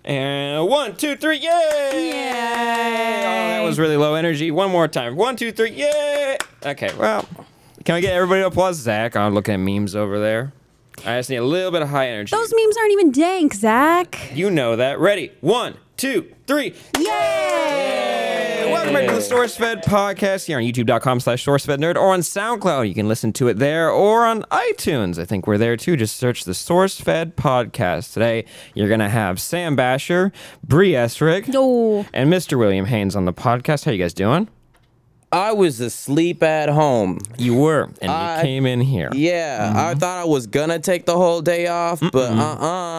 And 1, 2, 3, yay! Yay! Oh, that was really low energy. One more time. 1, 2, 3, yay! Okay, well, can we get everybody to applause? Zach, I'm looking at memes over there. I just need a little bit of high energy. Those memes aren't even dank, Zach. You know that. Ready? 1, 2, 3. Yay! Welcome back to the Sourcefed podcast here on youtube.com/SourcefedNerd or on SoundCloud. You can listen to it there or on iTunes. I think we're there too. Just search the Sourcefed podcast. Today, you're going to have Sam Basher, Bree Esrig, and Mr. William Haynes on the podcast. How you guys doing? I was asleep at home. You were, and you came in here. Yeah, I thought I was gonna take the whole day off, but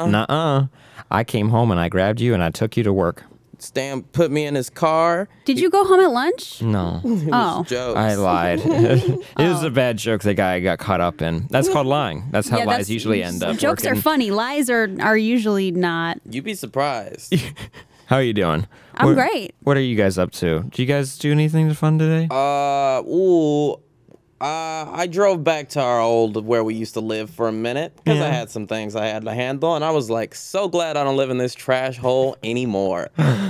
Nuh-uh. I came home and I grabbed you and I took you to work. Stan put me in his car. Did you go home at lunch? No. It was jokes. I lied. It was a bad joke the guy got caught up in. That's called lying. That's how lies usually end up. Jokes are funny. Lies are usually not. You'd be surprised. How are you doing? I'm great. What are you guys up to? Did you guys do anything fun today? I drove back to our old, where we used to live for a minute, because I had some things I had to handle, and I was like, so glad I don't live in this trash hole anymore.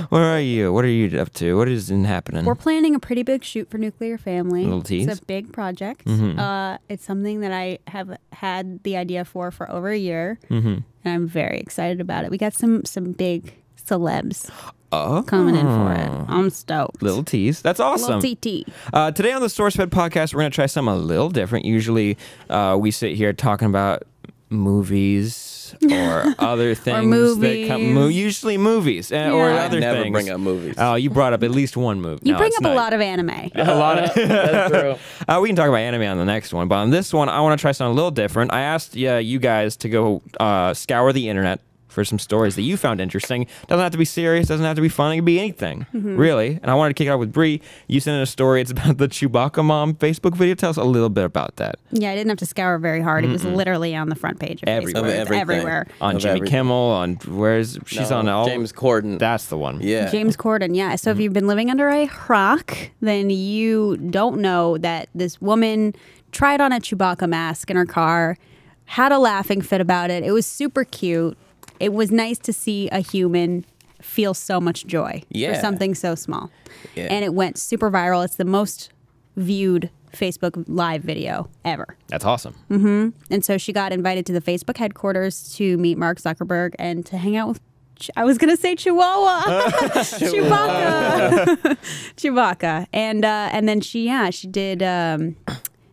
Where are you? What are you up to? What is happening? We're planning a pretty big shoot for Nuclear Family. Little tease? It's a big project. It's something that I have had the idea for over a year, and I'm very excited about it. We got some big celebs coming in for it. I'm stoked. Little tease. That's awesome. Little TT. Today on the Sourcefed podcast, we're going to try something a little different. Usually we sit here talking about movies or other things that come. Usually movies or other things. I never bring up movies. Oh, you brought up at least one movie. You bring up a lot of anime. A lot of. That's true. We can talk about anime on the next one, but on this one, I want to try something a little different. I asked you guys to go scour the internet for some stories that you found interesting. Doesn't have to be serious, doesn't have to be fun, it can be anything, really. And I wanted to kick it off with Bree. You sent in a story, it's about the Chewbacca mom Facebook video. Tell us a little bit about that. Yeah, I didn't have to scour very hard. It was literally on the front page of Facebook. Everywhere. On Jimmy Kimmel, on she's on all. James Corden. That's the one. Yeah. James Corden, yeah. So if you've been living under a rock, then you don't know that this woman tried on a Chewbacca mask in her car, had a laughing fit about it. It was super cute. It was nice to see a human feel so much joy for something so small. Yeah. And it went super viral. It's the most viewed Facebook live video ever. That's awesome. And so she got invited to the Facebook headquarters to meet Mark Zuckerberg and to hang out with, I was going to say Chihuahua. Chewbacca. Chewbacca. And then she did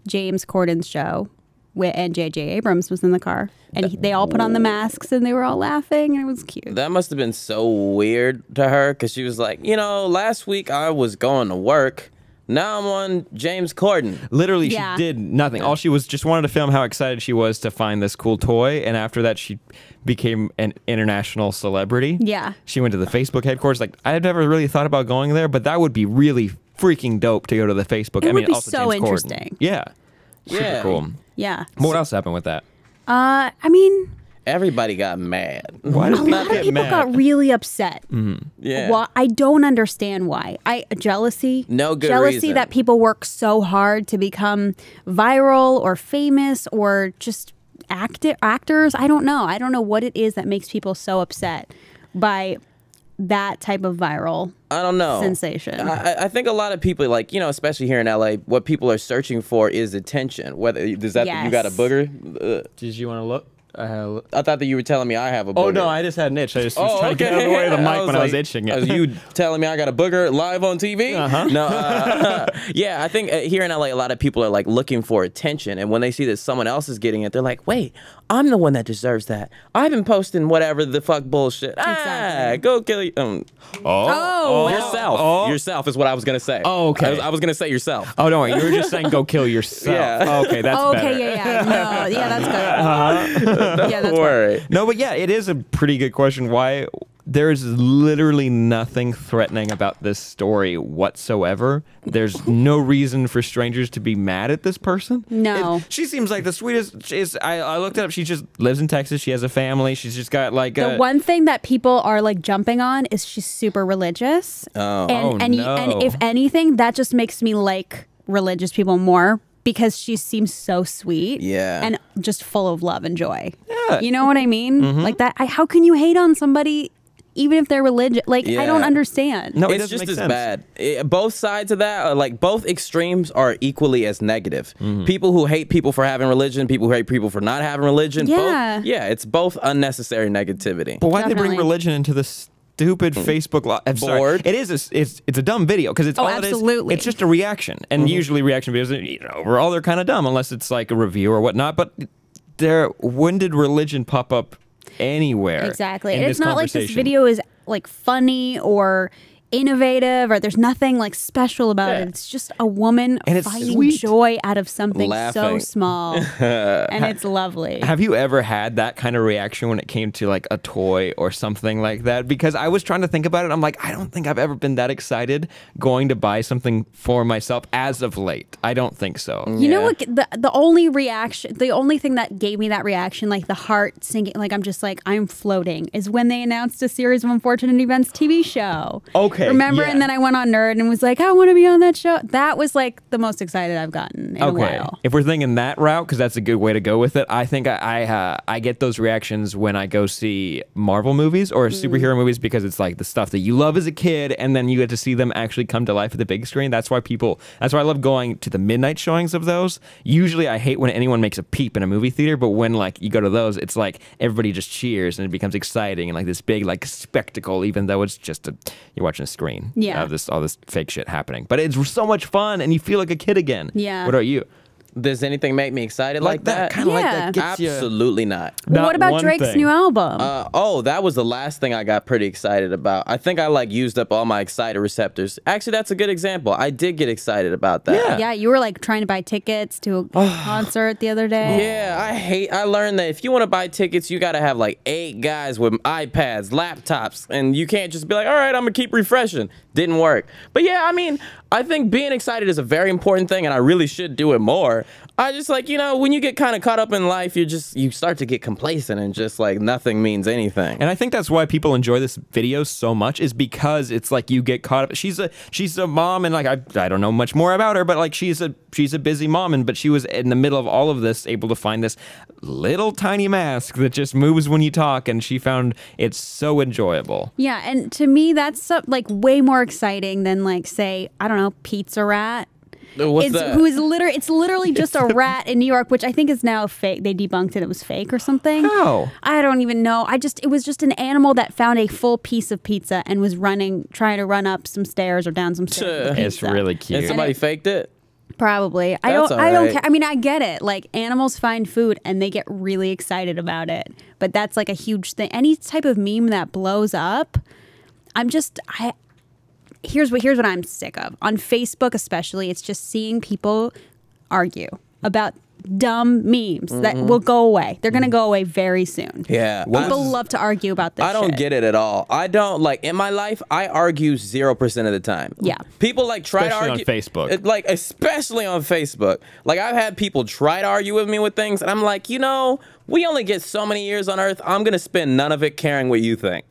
James Corden's show. And J.J. Abrams was in the car. And they all put on the masks and they were all laughing and it was cute. That must have been so weird to her because she was like, you know, last week I was going to work. Now I'm on James Corden. Literally, she did nothing. All she was just wanted to film how excited she was to find this cool toy. And after that, she became an international celebrity. Yeah. She went to the Facebook headquarters. Like, I've never really thought about going there, but that would be really freaking dope to go to the Facebook. It would be also so James interesting. Corden. Yeah. Super cool. Yeah. What else happened with that? I mean, everybody got mad. Why did a lot of people got really upset. Yeah. Well, I don't understand why. Jealousy. No good jealousy reason. that people work so hard to become viral or famous or just actors. I don't know. I don't know what it is that makes people so upset by that type of viral sensation. I think a lot of people, like, you know, especially here in LA, what people are searching for is attention. Whether does that you got a booger? Did you want to look? I thought that you were telling me I have a booger. Oh, no, I just had an itch. I just was trying to get out of the way of the mic when I was itching it. Are you telling me I got a booger live on TV? No. Yeah, I think here in LA, a lot of people are like looking for attention. And when they see that someone else is getting it, they're like, wait, I'm the one that deserves that. I've been posting whatever the fuck bullshit. Exactly. Go kill you. Yourself. Yourself is what I was going to say. Oh, okay. I was going to say yourself. Oh, don't worry. You were just saying go kill yourself. Yeah. Oh, okay, that's better. Okay, yeah. No, yeah, that's good. Yeah, that's worry. No, but yeah, it is a pretty good question. Why there's literally nothing threatening about this story whatsoever. There's no reason for strangers to be mad at this person. No. She seems like the sweetest. I looked it up. She just lives in Texas. She has a family. She's just got like the one thing that people are like jumping on is she's super religious. And if anything, that just makes me like religious people more. Because she seems so sweet, and just full of love and joy. Yeah. You know what I mean? Like that. How can you hate on somebody even if they're religious. Like, I don't Yeah. understand. No, it It's doesn't just make as sense. bad. Both sides of that are like both extremes are equally as negative. People who hate people for having religion, people who hate people for not having religion. Yeah. It's both unnecessary negativity. But why do they bring Definitely. religion into this stupid Facebook live? I'm sorry. Bored. It is. It's a dumb video because it's Oh, all it is. absolutely. It's just a reaction, and usually reaction videos, overall, they're kind of dumb unless it's like a review or whatnot. But when did religion pop up anywhere? Exactly. in And this it's not like this conversation? video is like funny or innovative or there's nothing like special about Yeah. it. It's just a woman And it's finding sweet. joy out of something so Laughing. small. And it's lovely. Have you ever had that kind of reaction when it came to like a toy or something like that? Because I was trying to think about it. I'm like, I don't think I've ever been that excited going to buy something for myself as of late. I don't think so. You know Yeah. what? The only reaction, the only thing that gave me that reaction, like the heart sinking, like I'm just like, I'm floating, is when they announced a Series of Unfortunate Events TV show. Okay, Remember? yeah. And then I went on Nerd and was like, I want to be on that show. That was like the most excited I've gotten in a Okay, while. if we're thinking that route, because that's a good way to go with it, I think I get those reactions when I go see Marvel movies or superhero movies because it's like the stuff that you love as a kid, and then you get to see them actually come to life at the big screen. That's why I love going to the midnight showings of those. Usually, I hate when anyone makes a peep in a movie theater, but when like you go to those, it's like everybody just cheers and it becomes exciting and like this big like spectacle, even though it's just you're watching a screen. Yeah. Of all this fake shit happening, but it's so much fun and you feel like a kid again. Yeah. What about you? Does anything make me excited like that? kind of like Yeah. that gets you. Absolutely not. Well, Not what about one Drake's thing. new album? That was the last thing I got pretty excited about. I think I like used up all my excited receptors. Actually, that's a good example. I did get excited about that. Yeah. Yeah, you were like trying to buy tickets to a concert the other day. Yeah, I learned that if you want to buy tickets, you got to have like 8 guys with iPads, laptops, and you can't just be like, all right, I'm going to keep refreshing. Didn't work. But yeah, I mean, I think being excited is a very important thing, and I really should do it more. I just like, when you get kind of caught up in life, you start to get complacent and just like nothing means anything. And I think that's why people enjoy this video so much is because it's like you get caught up. She's a mom, and like I don't know much more about her, but like she's a busy mom, but she was in the middle of all of this able to find this little tiny mask that just moves when you talk, and she found it so enjoyable. Yeah, and to me, that's like way more exciting than like, say, I don't know, Pizza Rat. What's that? It's literally just a rat in New York, which I think is now fake. They debunked it was fake or something. How? I don't even know. It was just an animal that found a full piece of pizza and was trying to run up some stairs or down some stairs. with It's pizza. really And cute. somebody faked it? Probably. I That's don't alright. care. I mean, I get it. Like animals find food and they get really excited about it. But that's like a huge thing. Any type of meme that blows up, here's what I'm sick of. On Facebook especially, it's just seeing people argue about dumb memes that will go away. They're going to go away very soon. Yeah. People love to argue about this I don't shit. get it at all. I don't like in my life. I argue 0% of the time. Yeah. People like try Especially to on argue Facebook. Like especially on Facebook. Like I've had people try to argue with me with things, and I'm like, we only get so many years on Earth. I'm gonna spend none of it caring what you think.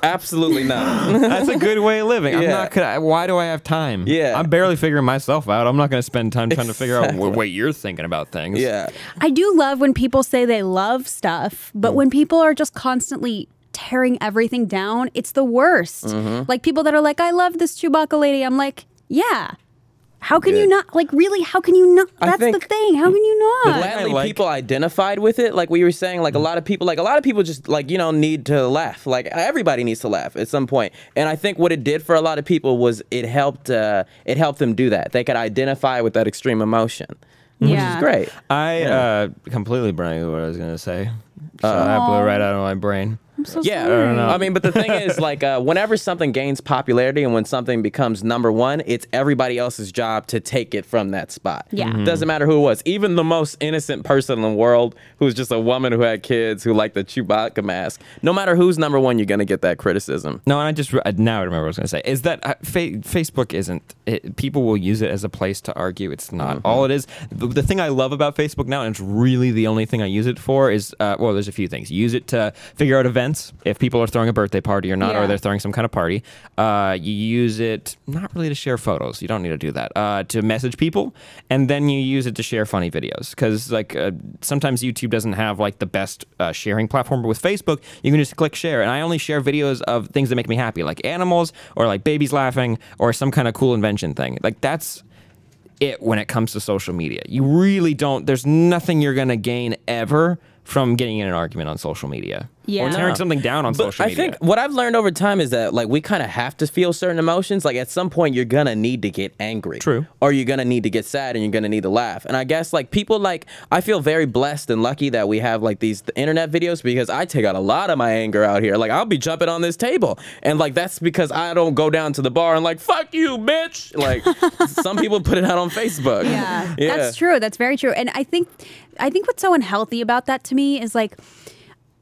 Absolutely not. That's a good way of living. I'm Yeah. not gonna. Why do I have time? Yeah. I'm barely figuring myself out. I'm not going to spend time trying to figure out what you're thinking about things. Yeah. I do love when people say they love stuff, but when people are just constantly tearing everything down, it's the worst. Like people that are like, I love this Chewbacca lady. I'm like, yeah. How can you not? Like, really, how can you not? That's the think- thing. How can you not? Gladly, like- people identified with it. Like we were saying, like a lot of people just like, need to laugh. Like everybody needs to laugh at some point. And I think what it did for a lot of people was it helped them do that. They could identify with that extreme emotion, which is great. I completely blanked what I was going to say. So that blew right out of my brain. I'm so Yeah, sorry. I mean, but the thing is, like, whenever something gains popularity and when something becomes number one, it's everybody else's job to take it from that spot. Yeah. Mhm. Doesn't matter who it was. Even the most innocent person in the world, who's just a woman who had kids, who liked the Chewbacca mask. No matter who's number one, you're gonna get that criticism. No, and now I remember what I was going to say. Is that Facebook isn't. People will use it as a place to argue. It's not. All it is. The thing I love about Facebook now, and it's really the only thing I use it for, is, there's a few things. Use it to figure out events events, if people are throwing a birthday party or not, Yeah. or they're throwing some kind of party. You use it not really to share photos. You don't need to do that. To message people, and then you use it to share funny videos. Because like sometimes YouTube doesn't have like the best sharing platform, but with Facebook, you can just click share. And I only share videos of things that make me happy, like animals or like babies laughing or some kind of cool invention thing. Like that's it when it comes to social media. You really don't. There's nothing you're gonna gain ever from getting in an argument on social media. Yeah. Or tearing something down on social media. I think what I've learned over time is that like we kind of have to feel certain emotions. Like at some point you're gonna need to get angry. True. Or you're gonna need to get sad and you're gonna need to laugh. And I guess like people like I feel very blessed and lucky that we have like these internet videos because I take out a lot of my anger out here. Like I'll be jumping on this table. And like that's because I don't go down to the bar and like fuck you, bitch. Like some people put it out on Facebook. Yeah, that's true. That's very true. And I think what's so unhealthy about that to me is like,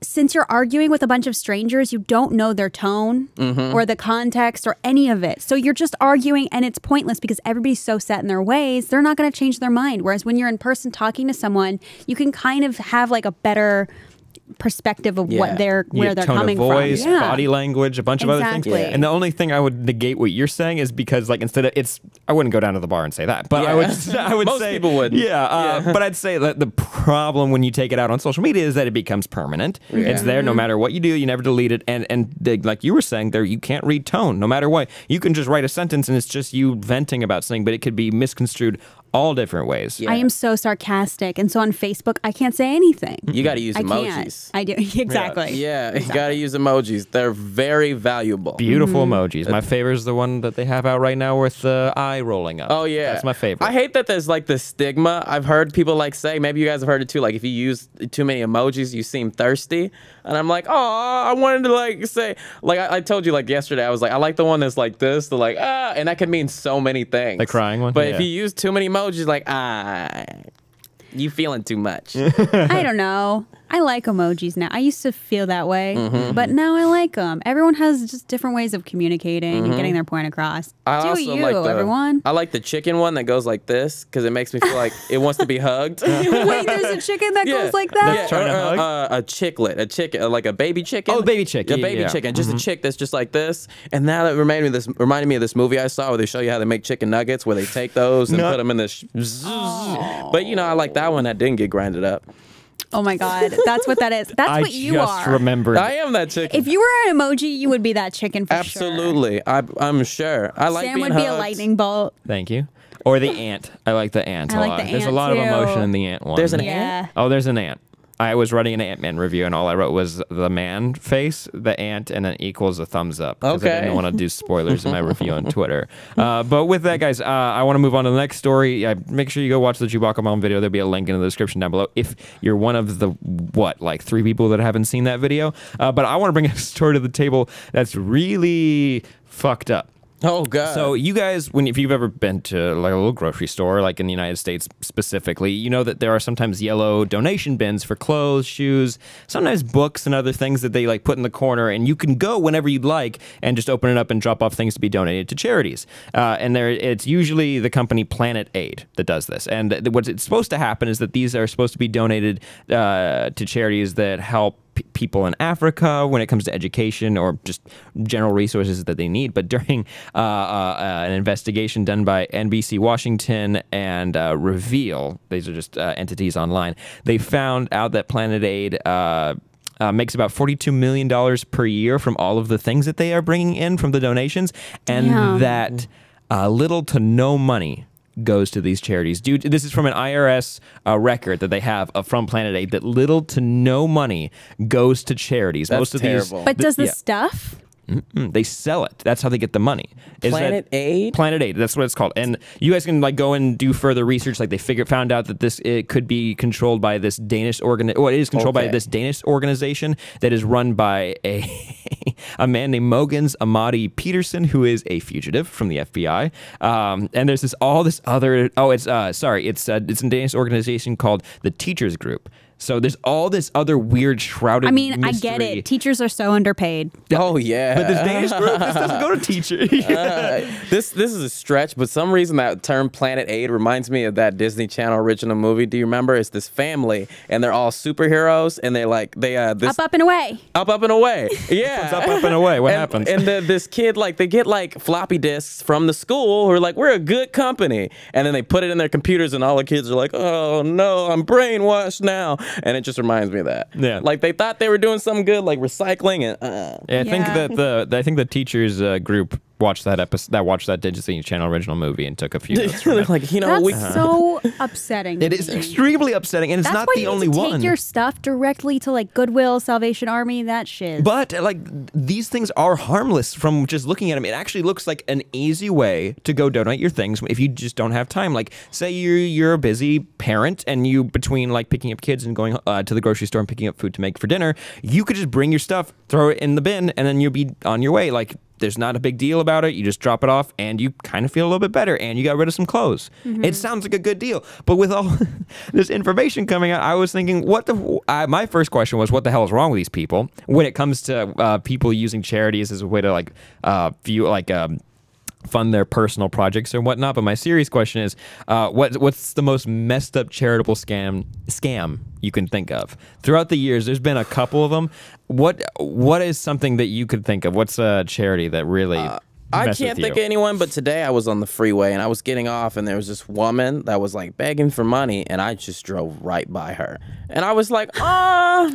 since you're arguing with a bunch of strangers, you don't know their tone or the context or any of it. So you're just arguing and it's pointless because everybody's so set in their ways. They're not going to change their mind. Whereas when you're in person talking to someone, you can kind of have like a better perspective of what they're where they're tone coming of voice, from. Yeah. body language, a bunch of other things. Exactly. And the only thing I would negate what you're saying is because like instead of I wouldn't go down to the bar and say that, but I would Most say people wouldn't. but I'd say that the problem when you take it out on social media is that it becomes permanent. It's there no matter what you do, you never delete it, and like you were saying there, you can't read tone no matter what. You can just write a sentence and it's just you venting about something, but it could be misconstrued all different ways. I am so sarcastic, and so on Facebook, I can't say anything. You got to use I emojis. can't. I do exactly. Yeah, you got to use emojis. They're very valuable. Beautiful emojis. My favorite is the one that they have out right now with the eye rolling up. Oh yeah, that's my favorite. I hate that there's like this stigma. I've heard people like say, maybe you guys have heard it too. Like if you use too many emojis, you seem thirsty. And I'm like, oh, I wanted to like say, like I told you like yesterday, I was like, I like the one that's like this, the like and that could mean so many things. The crying one. But Yeah. if you use too many emojis, like you feeling too much. I don't know. I like emojis now. I used to feel that way, but now I like them. Everyone has just different ways of communicating and getting their point across. Do you, everyone? I like the chicken one that goes like this because it makes me feel like it wants to be hugged. Wait, there's a chicken that goes like that? That's trying to hug? A chicken, like a baby chicken. Oh, baby chicken. A baby Yeah. chicken, just a chick that's just like this. And now that reminded me of this movie I saw where they show you how they make chicken nuggets, where they take those and put them in this. But you know, I like that one that didn't get grinded up. Oh my God, that's what that is. That's what you I just are. remembered. I am that chicken. If you were an emoji, you would be that chicken for Absolutely. I'm sure. I sure. like Sam being would be a hugged. lightning bolt. Thank you. Or the ant. I like the ant I a like lot. the There's a ant, lot of too. emotion in the ant one. There's an Yeah. ant? Oh, there's an ant. I was writing an Ant-Man review, and all I wrote was the man face, the ant, and then equals a thumbs up. 'Cause I Okay. didn't want to do spoilers in my review on Twitter. But with that, guys, I want to move on to the next story. Make sure you go watch the Chewbacca Mom video. There'll be a link in the description down below if you're one of the, like 3 people that haven't seen that video. But I want to bring a story to the table that's really fucked up. Oh God. So you guys, if you've ever been to like a little grocery store, like in the United States specifically, you know that there are sometimes yellow donation bins for clothes, shoes, sometimes books and other things that they like put in the corner, and you can go whenever you'd like and just open it up and drop off things to be donated to charities. And it's usually the company Planet Aid that does this. And what's supposed to happen is that these are supposed to be donated to charities that help people in Africa when it comes to education or just general resources that they need. But during an investigation done by NBC Washington and Reveal, these are just entities online, they found out that Planet Aid makes about $42 million per year from all of the things that they are bringing in from the donations, and Damn. that little to no money goes to these charities. This is from an IRS record that they have from Planet Aid, that little to no money goes to charities. That's Most of terrible. these, But does the stuff? they sell it. That's how they get the money. Planet Aid? Planet Aid. That's what it's called. And you guys can like go and do further research. Like they found out that it could be controlled by this Danish it is controlled by this Danish organization that is run by a man named Mogens Amadi Peterson, who is a fugitive from the FBI. And there's it's a Danish organization called the Teachers Group So there's all this other weird shrouded I mean, I mystery. get it. Teachers are so underpaid. Oh yeah. But this Danish group, this doesn't go to teacher. This is a stretch, but some reason that term Planet Aid reminds me of that Disney Channel original movie. Do you remember? It's this family, and they're all superheroes, and they're like this Up and away. up and away. Yeah, Up and away. What happens? And this kid, like, they get like floppy disks from the school who are like, we're a good company, and then they put it in their computers, and all the kids are like, oh no, I'm brainwashed now, and it just reminds me of that. Yeah. Like they thought they were doing something good, like recycling, and Yeah, I think Yeah. that the teachers group watched that Disney Channel original movie and took a few notes from they're it. like, you know, That's we. so upsetting. It to is me. extremely upsetting, and it's That's not why the you only need to one. take your stuff directly to like Goodwill, Salvation Army, that shit. But like these things are harmless from just looking at them. It actually looks like an easy way to go donate your things if you just don't have time. Like say you're a busy parent and you between like picking up kids and going to the grocery store and picking up food to make for dinner, you could just bring your stuff, throw it in the bin, and then you'll be on your way. Like there's not a big deal about it. You just drop it off and you kind of feel a little bit better and you got rid of some clothes. It sounds like a good deal. But with all this information coming out, I was thinking, my first question was, what the hell is wrong with these people when it comes to people using charities as a way to like fund their personal projects or whatnot. But my serious question is, what's the most messed up charitable scam you can think of? Throughout the years, there's been a couple of them. What is something that you could think of? What's a charity that really I messed can't with think you? of anyone, but today I was on the freeway and I was getting off and there was this woman that was like begging for money and I just drove right by her. And I was like, I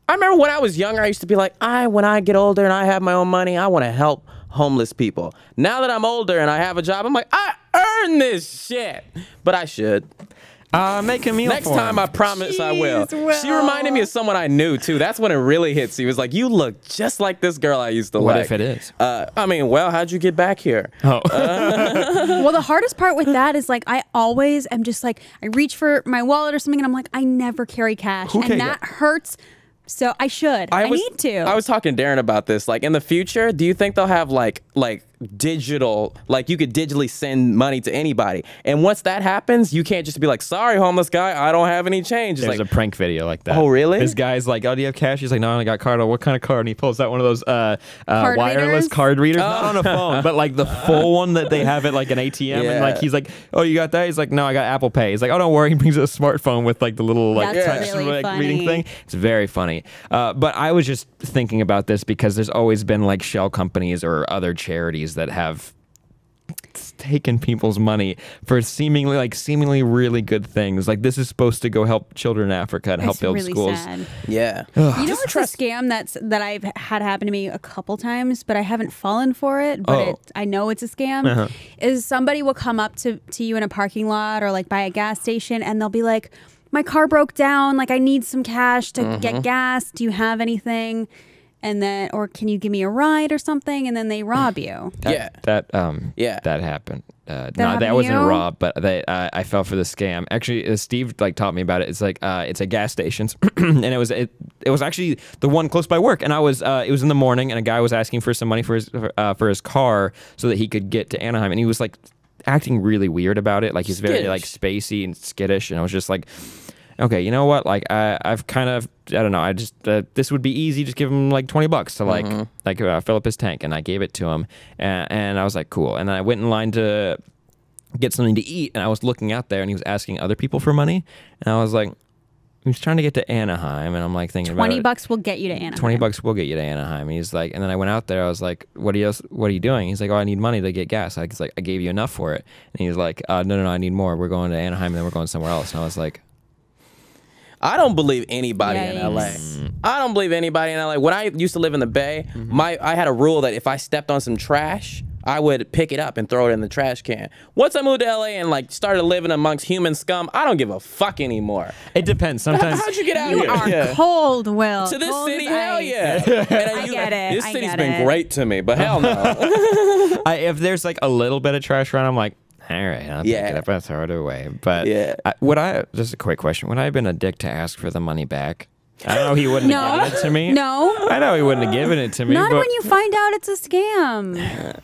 remember when I was younger, I used to be like, when I get older and I have my own money, I want to help homeless people. Now that I'm older and I have a job, I'm like, I earned this shit. But I should. Make a meal Next for time, him. I promise I will. Jeez, Will. She reminded me of someone I knew, too. That's when it really hits you. It was like, you look just like this girl I used to What like. if it is? I mean, well, how'd you get back here? Oh. Well, the hardest part with that is like I always am just like I reach for my wallet or something and I'm like I never carry cash Who and can- that hurts. So I should. I need to. I was talking to Darren about this. Like in the future, do you think they'll have like digital, like you could digitally send money to anybody? And once that happens, you can't just be like, sorry, homeless guy, I don't have any change. It's There's like, a prank video like that. Oh, really? This guy's like, oh, do you have cash? He's like, no, I only got card. Oh, what kind of card? And he pulls out one of those wireless readers? card readers, not on a phone, but like the full one that they have at like an ATM. And like Yeah. he's like, oh, you got that? He's like, no, I got Apple Pay. He's like, oh, don't worry. He brings a smartphone with like the little like That's touch really like, reading funny. thing. It's very funny. But I was just thinking about this because there's always been like shell companies or other charities that have taken people's money for seemingly really good things. Like this is supposed to go help children in Africa and help It's build really schools. sad. yeah. You know what's a scam that I've had happen to me a couple times, but I haven't fallen for it. But Oh. I know it's a scam. Is somebody will come up to you in a parking lot or like by a gas station, and they'll be like, "My car broke down. Like I need some cash to get gas. Do you have anything?" And then, or can you give me a ride or something? And then they rob you. Yeah. That happened. No, happened that to wasn't a you? rob, but I fell for the scam. Actually, Steve like taught me about it. It's like it's at gas stations, and it was actually the one close by work. And I was it was in the morning, and a guy was asking for some money for his car so that he could get to Anaheim, and he was like acting really weird about it. Like he's very like spacey and skittish, and I was just like, okay, you know what? Like I've kind of, I don't know. I just this would be easy. Just give him like $20 to fill up his tank, and I gave it to him, and I was like, cool. And then I went in line to get something to eat, and I was looking out there, and he was asking other people for money, and I was like, he's trying to get to Anaheim, and I'm like thinking about it. $20 will get you to Anaheim. $20 will get you to Anaheim. And he's like, and then I went out there. I was like, what are you doing? He's like, oh, I need money to get gas. I was like, I gave you enough for it. And he's like, no, I need more. We're going to Anaheim, and then we're going somewhere else. And I was like, I don't believe anybody in LA. Yikes. I don't believe anybody in LA. When I used to live in the Bay, I had a rule that if I stepped on some trash, I would pick it up and throw it in the trash can. Once I moved to LA and like started living amongst human scum, I don't give a fuck anymore. it depends. Sometimes How'd you get out You here? are cold, Will. To this Cold city, as hell ice. yeah. I get it. This I city's get been it. great to me, but hell no. if there's like a little bit of trash around, I'm like, all right, I'll Yeah. pick it up and throw it away. But Yeah. just a quick question. Would I have been a dick to ask for the money back? I know he wouldn't have given it to me. No. I know he wouldn't have given it to me. Not but when you find out it's a scam.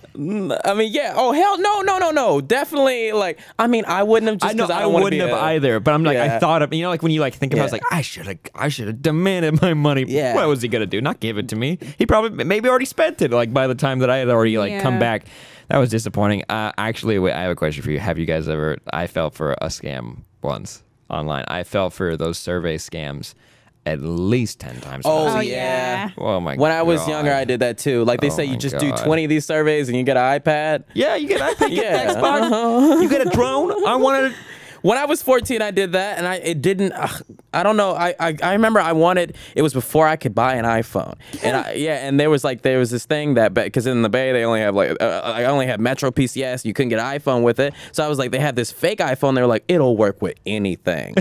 I mean, yeah. Oh, hell no. Definitely, like, I mean, I wouldn't have just I know because I don't want to wouldn't be have either, but I'm like, I Yeah. thought of, you know, like when you like think about, it, I was like, I should have demanded my money. Yeah. What was he gonna do? Not give it to me? He probably maybe already spent it. Like by the time that I had already like come Yeah. back, that was disappointing. Actually, wait, I have a question for you. Have you guys ever? I fell for a scam once online. I fell for those survey scams at least 10 times. Oh, Oh, yeah. yeah. Oh my god. When I was younger, I did that too. Like they Oh say, you my just do God. 20 of these surveys and you get an iPad. Yeah, you get iPad, you get Yeah. an Xbox, you get a drone. I wanted. When I was 14, I did that, and it didn't. I don't know. I remember I wanted. It was before I could buy an iPhone, and and there was this thing that because in the Bay they only have like I only had Metro PCS. You couldn't get an iPhone with it, so I was like, they had this fake iPhone. They were like, it'll work with anything.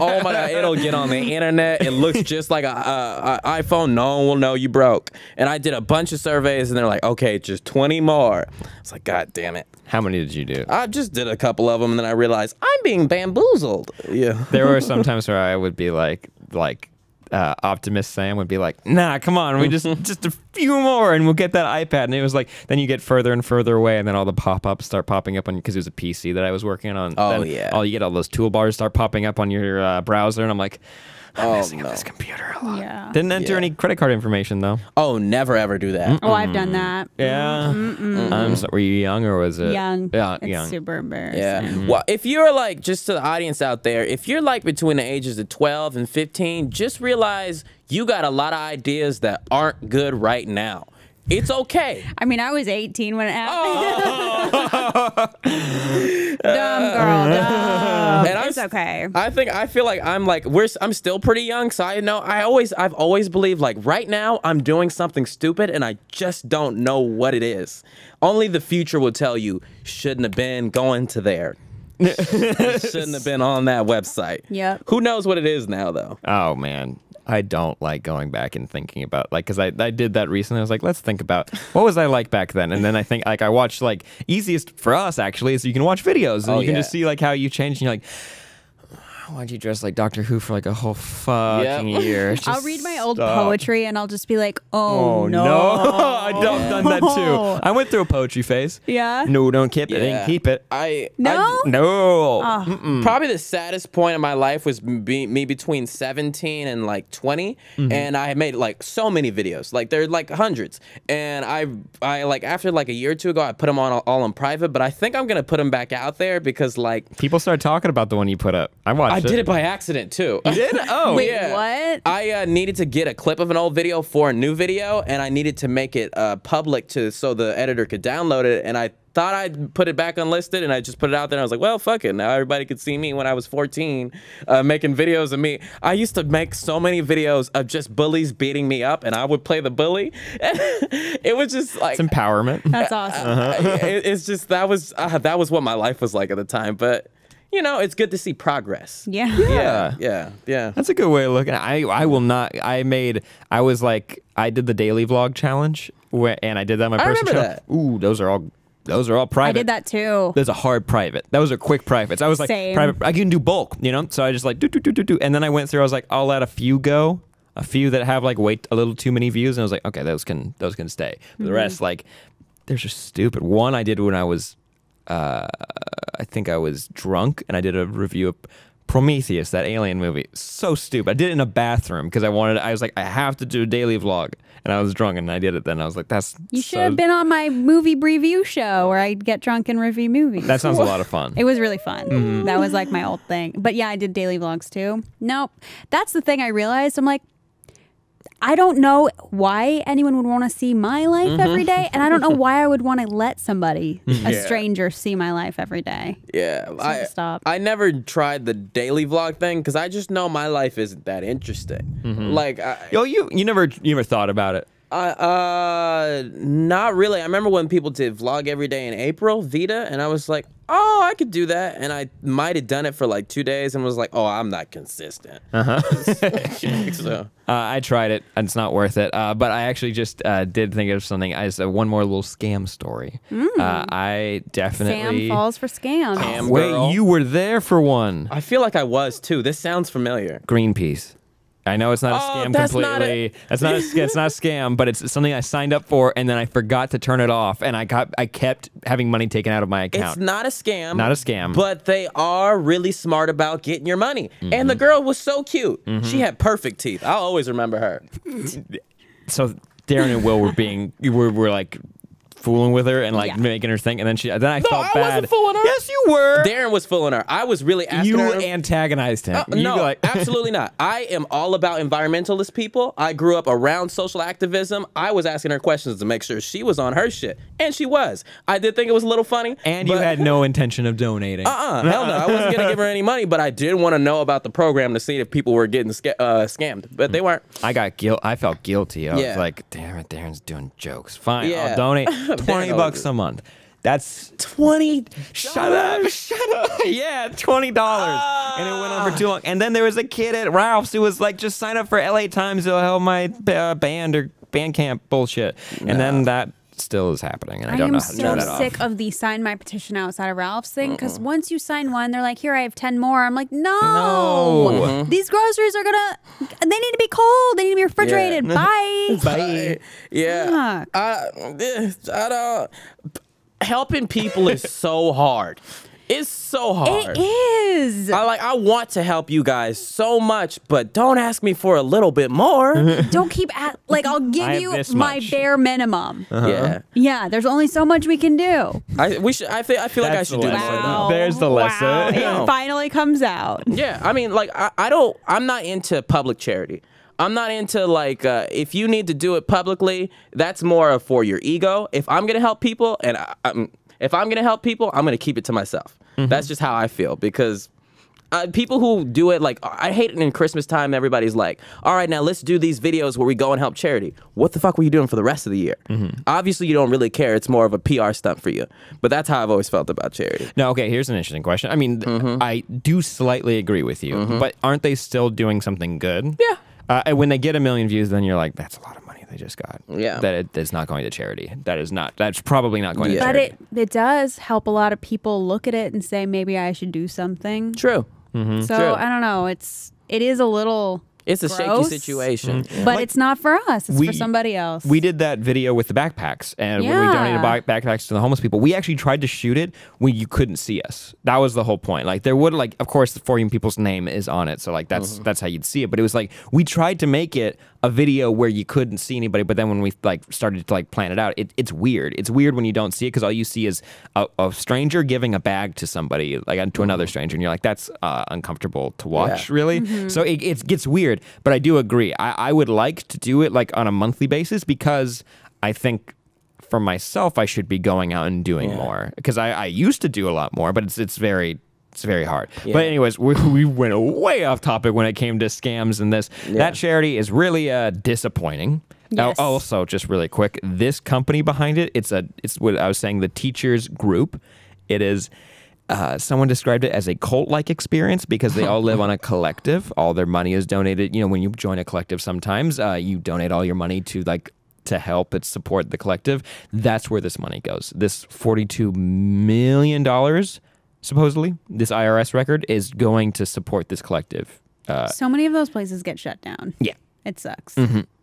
Oh my god, it'll get on the internet. It looks just like a iPhone. No one will know you broke. And I did a bunch of surveys, and they're like, okay, just 20 more. It's like, god damn it. How many did you do? I just did a couple of them, and then I realized I'm being bamboozled. Yeah. There were some times where I would be like Optimist Sam would be like, nah, come on, we just a few more and we'll get that iPad. And it was like, then you get further and further away, and then all the pop-ups start popping up on you because it was a PC that I was working on. Oh, then yeah. You get all those toolbars start popping up on your browser, and I'm like, I'm messing no. up this computer a lot. Yeah. Didn't enter Yeah. any credit card information though. Oh, never ever do that. Oh, I've done that. Yeah. Were you young or was it? Young. Yeah, It's young. super embarrassing. Yeah. Well, if you're like, just to the audience out there, if you're like between the ages of 12 and 15, just realize you got a lot of ideas that aren't good right now. It's okay. I mean, I was 18 when it happened. Oh. Dumb girl, dumb. And It's okay. I feel like I'm still pretty young, so I know I've always believed like right now I'm doing something stupid and I just don't know what it is. Only the future will tell you, shouldn't have been going to there. Shouldn't have been on that website. Yep. Who knows what it is now though? Oh man, I don't like going back and thinking about because I did that recently. I was like, let's think about what was I like back then, and then I think like I watched like easiest for us actually is you can watch videos and you can just see like how you changed, and you're like, why'd you dress like Doctor Who for like a whole fucking year? It's I'll just read my old stop. poetry and I'll just be like, oh, No, I've done that too. I went through a poetry phase. Yeah? No, don't keep it. Yeah. Didn't keep it. No? No. Probably the saddest point in my life was me between 17 and like 20, and I had made like so many videos, like they're like hundreds, and I like after like a year or two ago I put them on all in private, but I think I'm gonna put them back out there because like People started talking about the one you put up. I watched I it. did it by accident too. You did? Oh. Wait, yeah. what? I needed to get a clip of an old video for a new video, and I needed to make it public so the editor could download it, and I thought I'd put it back unlisted, and I just put it out there, and I was like, well, fuck it. Now everybody could see me when I was 14 making videos of me. I used to make so many videos of just bullies beating me up, and I would play the bully. It was just like... It's empowerment. That's awesome. It's just, that was what my life was like at the time, but... You know, it's good to see progress. Yeah. Yeah. That's a good way of looking at it. I will not. I did the daily vlog challenge, and I did that on my personal remember channel. Ooh, those are all private. I did that too. There's a hard private. Those are quick privates. I was like, Same. private. I can do bulk, you know? So I just like, do. And then I went through, I was like, I'll let a few go. A few that have like a little too many views. And I was like, okay, those can stay. But the rest, like, they're just stupid. One I did when I was, I think I was drunk, and I did a review of Prometheus, that alien movie. So stupid. I did it in a bathroom because I was like, I have to do a daily vlog. And I was drunk, and I did it then. I was like, You should have been on my movie review show where I'd get drunk and review movies. That sounds a lot of fun. It was really fun. That was like my old thing. But yeah, I did daily vlogs too. Nope. That's the thing I realized. I'm like, I don't know why anyone would want to see my life every day. And I don't know why I would want to let somebody, a stranger, see my life every day. Yeah. Stop. I never tried the daily vlog thing because I just know my life isn't that interesting. Like, You never thought about it. not really. I remember when people did vlog every day in April, Vita, and I was like, oh, I could do that. And I might have done it for like 2 days and was like, oh, I'm not consistent. So. I tried it, and it's not worth it. But I actually just did think of something as one more little scam story. I definitely... Sam falls for scams. Cam Wait, girl. you were there for one. I feel like I was too. This sounds familiar. Greenpeace. I know it's not a scam completely. It's not a scam, but it's something I signed up for and then I forgot to turn it off, and I kept having money taken out of my account. It's not a scam. Not a scam. But they are really smart about getting your money. And the girl was so cute. She had perfect teeth. I'll always remember her. So Darren and Will were like fooling with her and like making her think, and then I felt bad. I wasn't fooling her. Yes, you were. Darren was fooling her. I was really asking her. You antagonized him. No, absolutely not. I am all about environmentalist people. I grew up around social activism. I was asking her questions to make sure she was on her shit, and she was. I did think it was a little funny. And you had no intention of donating. Hell no. I wasn't gonna give her any money, but I did want to know about the program to see if people were getting scammed, but they weren't. I felt guilty. I was like, damn it, Darren's doing jokes. Fine, I'll donate $20 a month. That's 20. Shut up. Yeah, $20. And it went on for too long. And then there was a kid at Ralph's who was like, just sign up for LA Times. It'll help my band or band camp bullshit. And then that still is happening. And I don't know how to turn that off. I'm so sick of the sign my petition outside of Ralph's thing, because once you sign one, they're like, here, I have 10 more. I'm like, no. These groceries are they need to be cold. They need to be refrigerated. Bye. Bye. Yeah. I don't. Helping people is so hard. It's so hard. It is. I want to help you guys so much, but don't ask me for a little bit more. Don't keep I'll give you my bare minimum. Yeah, there's only so much we can do. I feel like I should do more. Wow. There's the lesson. Wow. It finally comes out. Yeah, I mean, like I'm not into public charity. I'm not into if you need to do it publicly, that's more for your ego. If I'm gonna help people I'm gonna keep it to myself. That's just how I feel, because people who do it, I hate it in Christmas time. Everybody's like, all right, now let's do these videos where we go and help charity. What the fuck were you doing for the rest of the year? Obviously, you don't really care. It's more of a PR stunt for you. But that's how I've always felt about charity. No, okay, here's an interesting question. I mean, I do slightly agree with you, but aren't they still doing something good? Yeah. And when they get 1 million views, then you're like, that's a lot of money they just got. Yeah. That it's not going to charity. That's probably not going to charity. But it does help a lot of people look at it and say, maybe I should do something. True. So True. I don't know. It is a little It's a shaky situation. But it's not for us. It's for somebody else. We did that video with the backpacks, and when we donated backpacks to the homeless people, we actually tried to shoot it when you couldn't see us. That was the whole point. Like, there would, of course, the 4 young people's name is on it, so that's how you'd see it. But it was like, we tried to make it a video where you couldn't see anybody, but then when we started to plan it out, it's weird. It's weird when you don't see it, because all you see is a stranger giving a bag to somebody, to another stranger, and you're like, that's uncomfortable to watch, really. So it gets weird. But I do agree. I would like to do it on a monthly basis, because I think for myself I should be going out and doing more, because I used to do a lot more, but it's very hard. But anyways, we went way off topic when it came to scams and this. That charity is really disappointing. Yes. Also, just really quick, this company behind it, it's what I was saying, the Teachers Group. It is. Someone described it as a cult-like experience, because they all live on a collective. All their money is donated. When you join a collective, sometimes you donate all your money to help it support the collective. That's where this money goes. This $42 million, supposedly, this IRS record, is going to support this collective. So many of those places get shut down. Yeah. It sucks.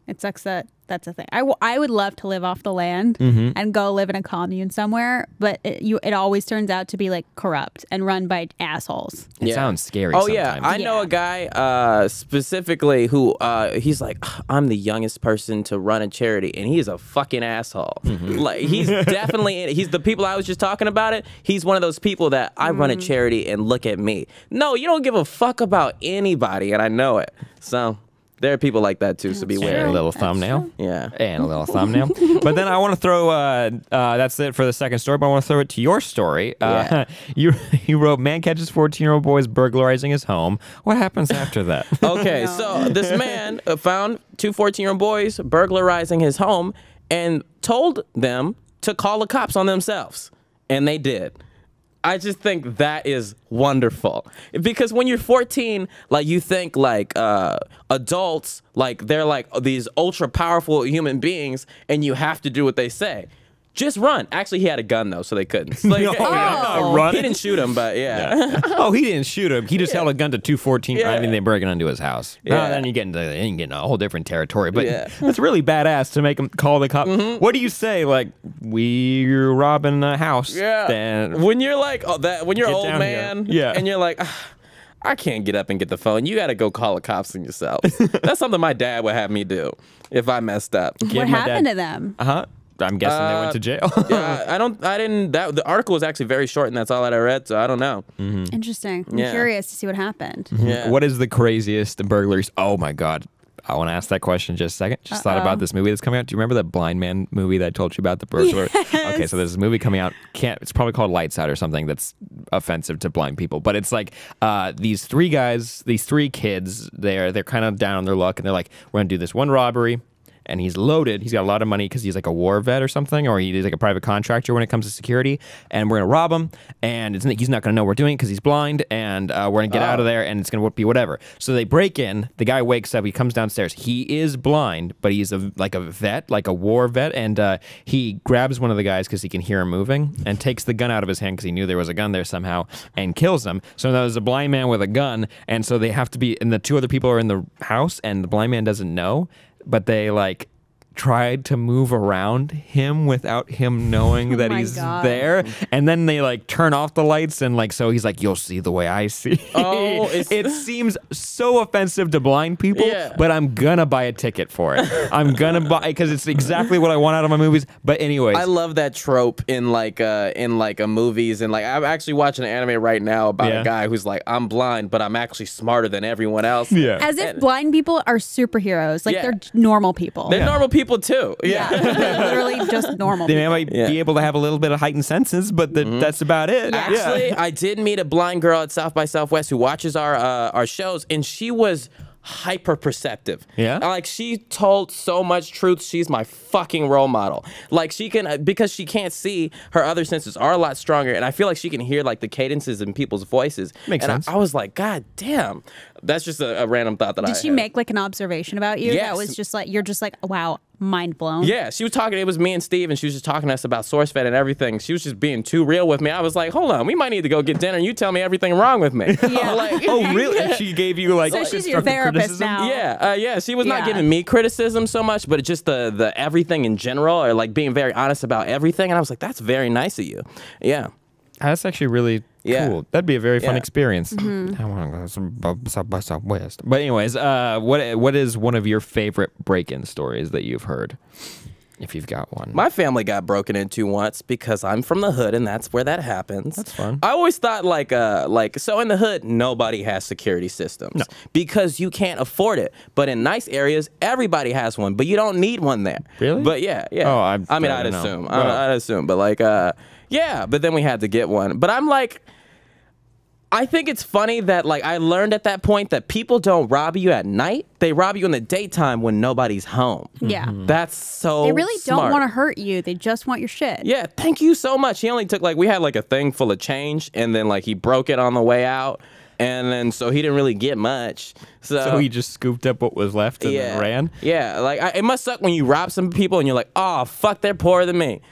It sucks that that's a thing. I would love to live off the land and go live in a commune somewhere, but it always turns out to be corrupt and run by assholes. It sounds scary. Oh sometimes. I know a guy specifically who he's like, I'm the youngest person to run a charity, and he is a fucking asshole. He's definitely he's the people I was just talking about it. He's one of those people that I run a charity and look at me. No, you don't give a fuck about anybody, and I know it. So. There are people like that too, so beware. And a little thumbnail. Yeah. And a little thumbnail. But then I want to throw, that's it for the second story, but I want to throw it to your story. You wrote, man catches 14-year-old boys burglarizing his home. What happens after that? Okay, so this man found 2 14-year-old boys burglarizing his home and told them to call the cops on themselves. And they did. I just think that is wonderful, because when you're 14, you think adults, they're these ultra powerful human beings, and you have to do what they say. just run. Actually, he had a gun though, so they couldn't. Like, Run. he didn't shoot him, but yeah. Oh, he didn't shoot him. He just held a gun to 214. Yeah. I mean, they breaking into his house. Yeah. Then you get into a whole different territory. But it's really badass to make him call the cop. What do you say? Like, we're robbing a house. Yeah. Then When you're like when you're an old down man, here. Yeah. and you're like, I can't get up and get the phone. You got to go call the cops on yourself. That's something my dad would have me do if I messed up. What happened to them? I'm guessing they went to jail. Yeah, I didn't. The article was actually very short, and that's all that I read. So I don't know. Interesting. I'm Yeah. curious to see what happened. Yeah. What is the craziest burglaries? Oh my God. I want to ask that question in just a second. Just thought about this movie that's coming out. Do you remember that Blind Man movie that I told you about, the burglar? Yes. Okay, so there's this movie coming out. It's probably called Lights Out or something that's offensive to blind people. But it's like these three kids, they're kind of down on their luck, and they're like, we're going to do this one robbery. And he's loaded. He's got a lot of money because he's like a war vet or something, or he's like a private contractor when it comes to security. And we're going to rob him, and he's not going to know we're doing it because he's blind, and we're going to get out of there, and it's going to be whatever. So they break in. The guy wakes up. He comes downstairs. He is blind, but he's like a vet, like a war vet, and he grabs one of the guys because he can hear him moving and takes the gun out of his hand because he knew there was a gun there somehow and kills him. So now there's a blind man with a gun, and so they have to be, and the two other people are in the house, and the blind man doesn't know. But they like tried to move around him without him knowing that he's there, and then they like turn off the lights, and like so he's like, you'll see the way I see. Oh, it seems so offensive to blind people, but I'm gonna buy a ticket for it. I'm gonna buy, because it's exactly what I want out of my movies. But anyways, I love that trope in a movies, and like I'm actually watching an anime right now about a guy who's like, I'm blind, but I'm actually smarter than everyone else. Yeah. As if blind people are superheroes. Like they're normal people. They're normal people too. They're literally just normal they people. might be able to have a little bit of heightened senses, but that's about it. Actually, I did meet a blind girl at South by Southwest who watches our shows, and she was hyper perceptive. Yeah, like she told so much truth. She's my fucking role model. Like she can, because she can't see, her other senses are a lot stronger, and I feel like she can hear like the cadences in people's voices. Makes sense. I was like, God damn. That's just a random thought that I had. Did she make like an observation about you? Yes. That was just like, you're just like, wow, mind blown. Yeah, she was talking. It was me and Steve, and she was just talking to us about Sourcefed and everything. She was just being too real with me. I was like, hold on, we might need to go get dinner. You tell me everything wrong with me. Yeah. Like, oh, really? And she gave you like So she's your therapist now. Yeah, she was not giving me criticism so much, but just the everything in general, or like being very honest about everything. And I was like, that's very nice of you. Yeah. That's actually really cool. That'd be a very fun experience. Mm-hmm. I want to go South by Southwest. But anyways, what is one of your favorite break-in stories that you've heard, if you've got one? My family got broken into once because I'm from the hood, and that's where that happens. That's fun. I always thought so in the hood, nobody has security systems because you can't afford it. But in nice areas, everybody has one, but you don't need one there. Really? But yeah. Oh, I mean, I'd assume. I'd assume, but like, yeah. But then we had to get one. But I'm like, I think it's funny that like I learned at that point that people don't rob you at night. They rob you in the daytime when nobody's home. Yeah. That's so They really smart. don't want to hurt you. They just want your shit. Yeah, thank you so much. He only took we had like a thing full of change, and then like he broke it on the way out, and then so he didn't really get much. So he just scooped up what was left and then ran? Yeah, like it must suck when you rob some people and you're like, oh, fuck, they're poorer than me.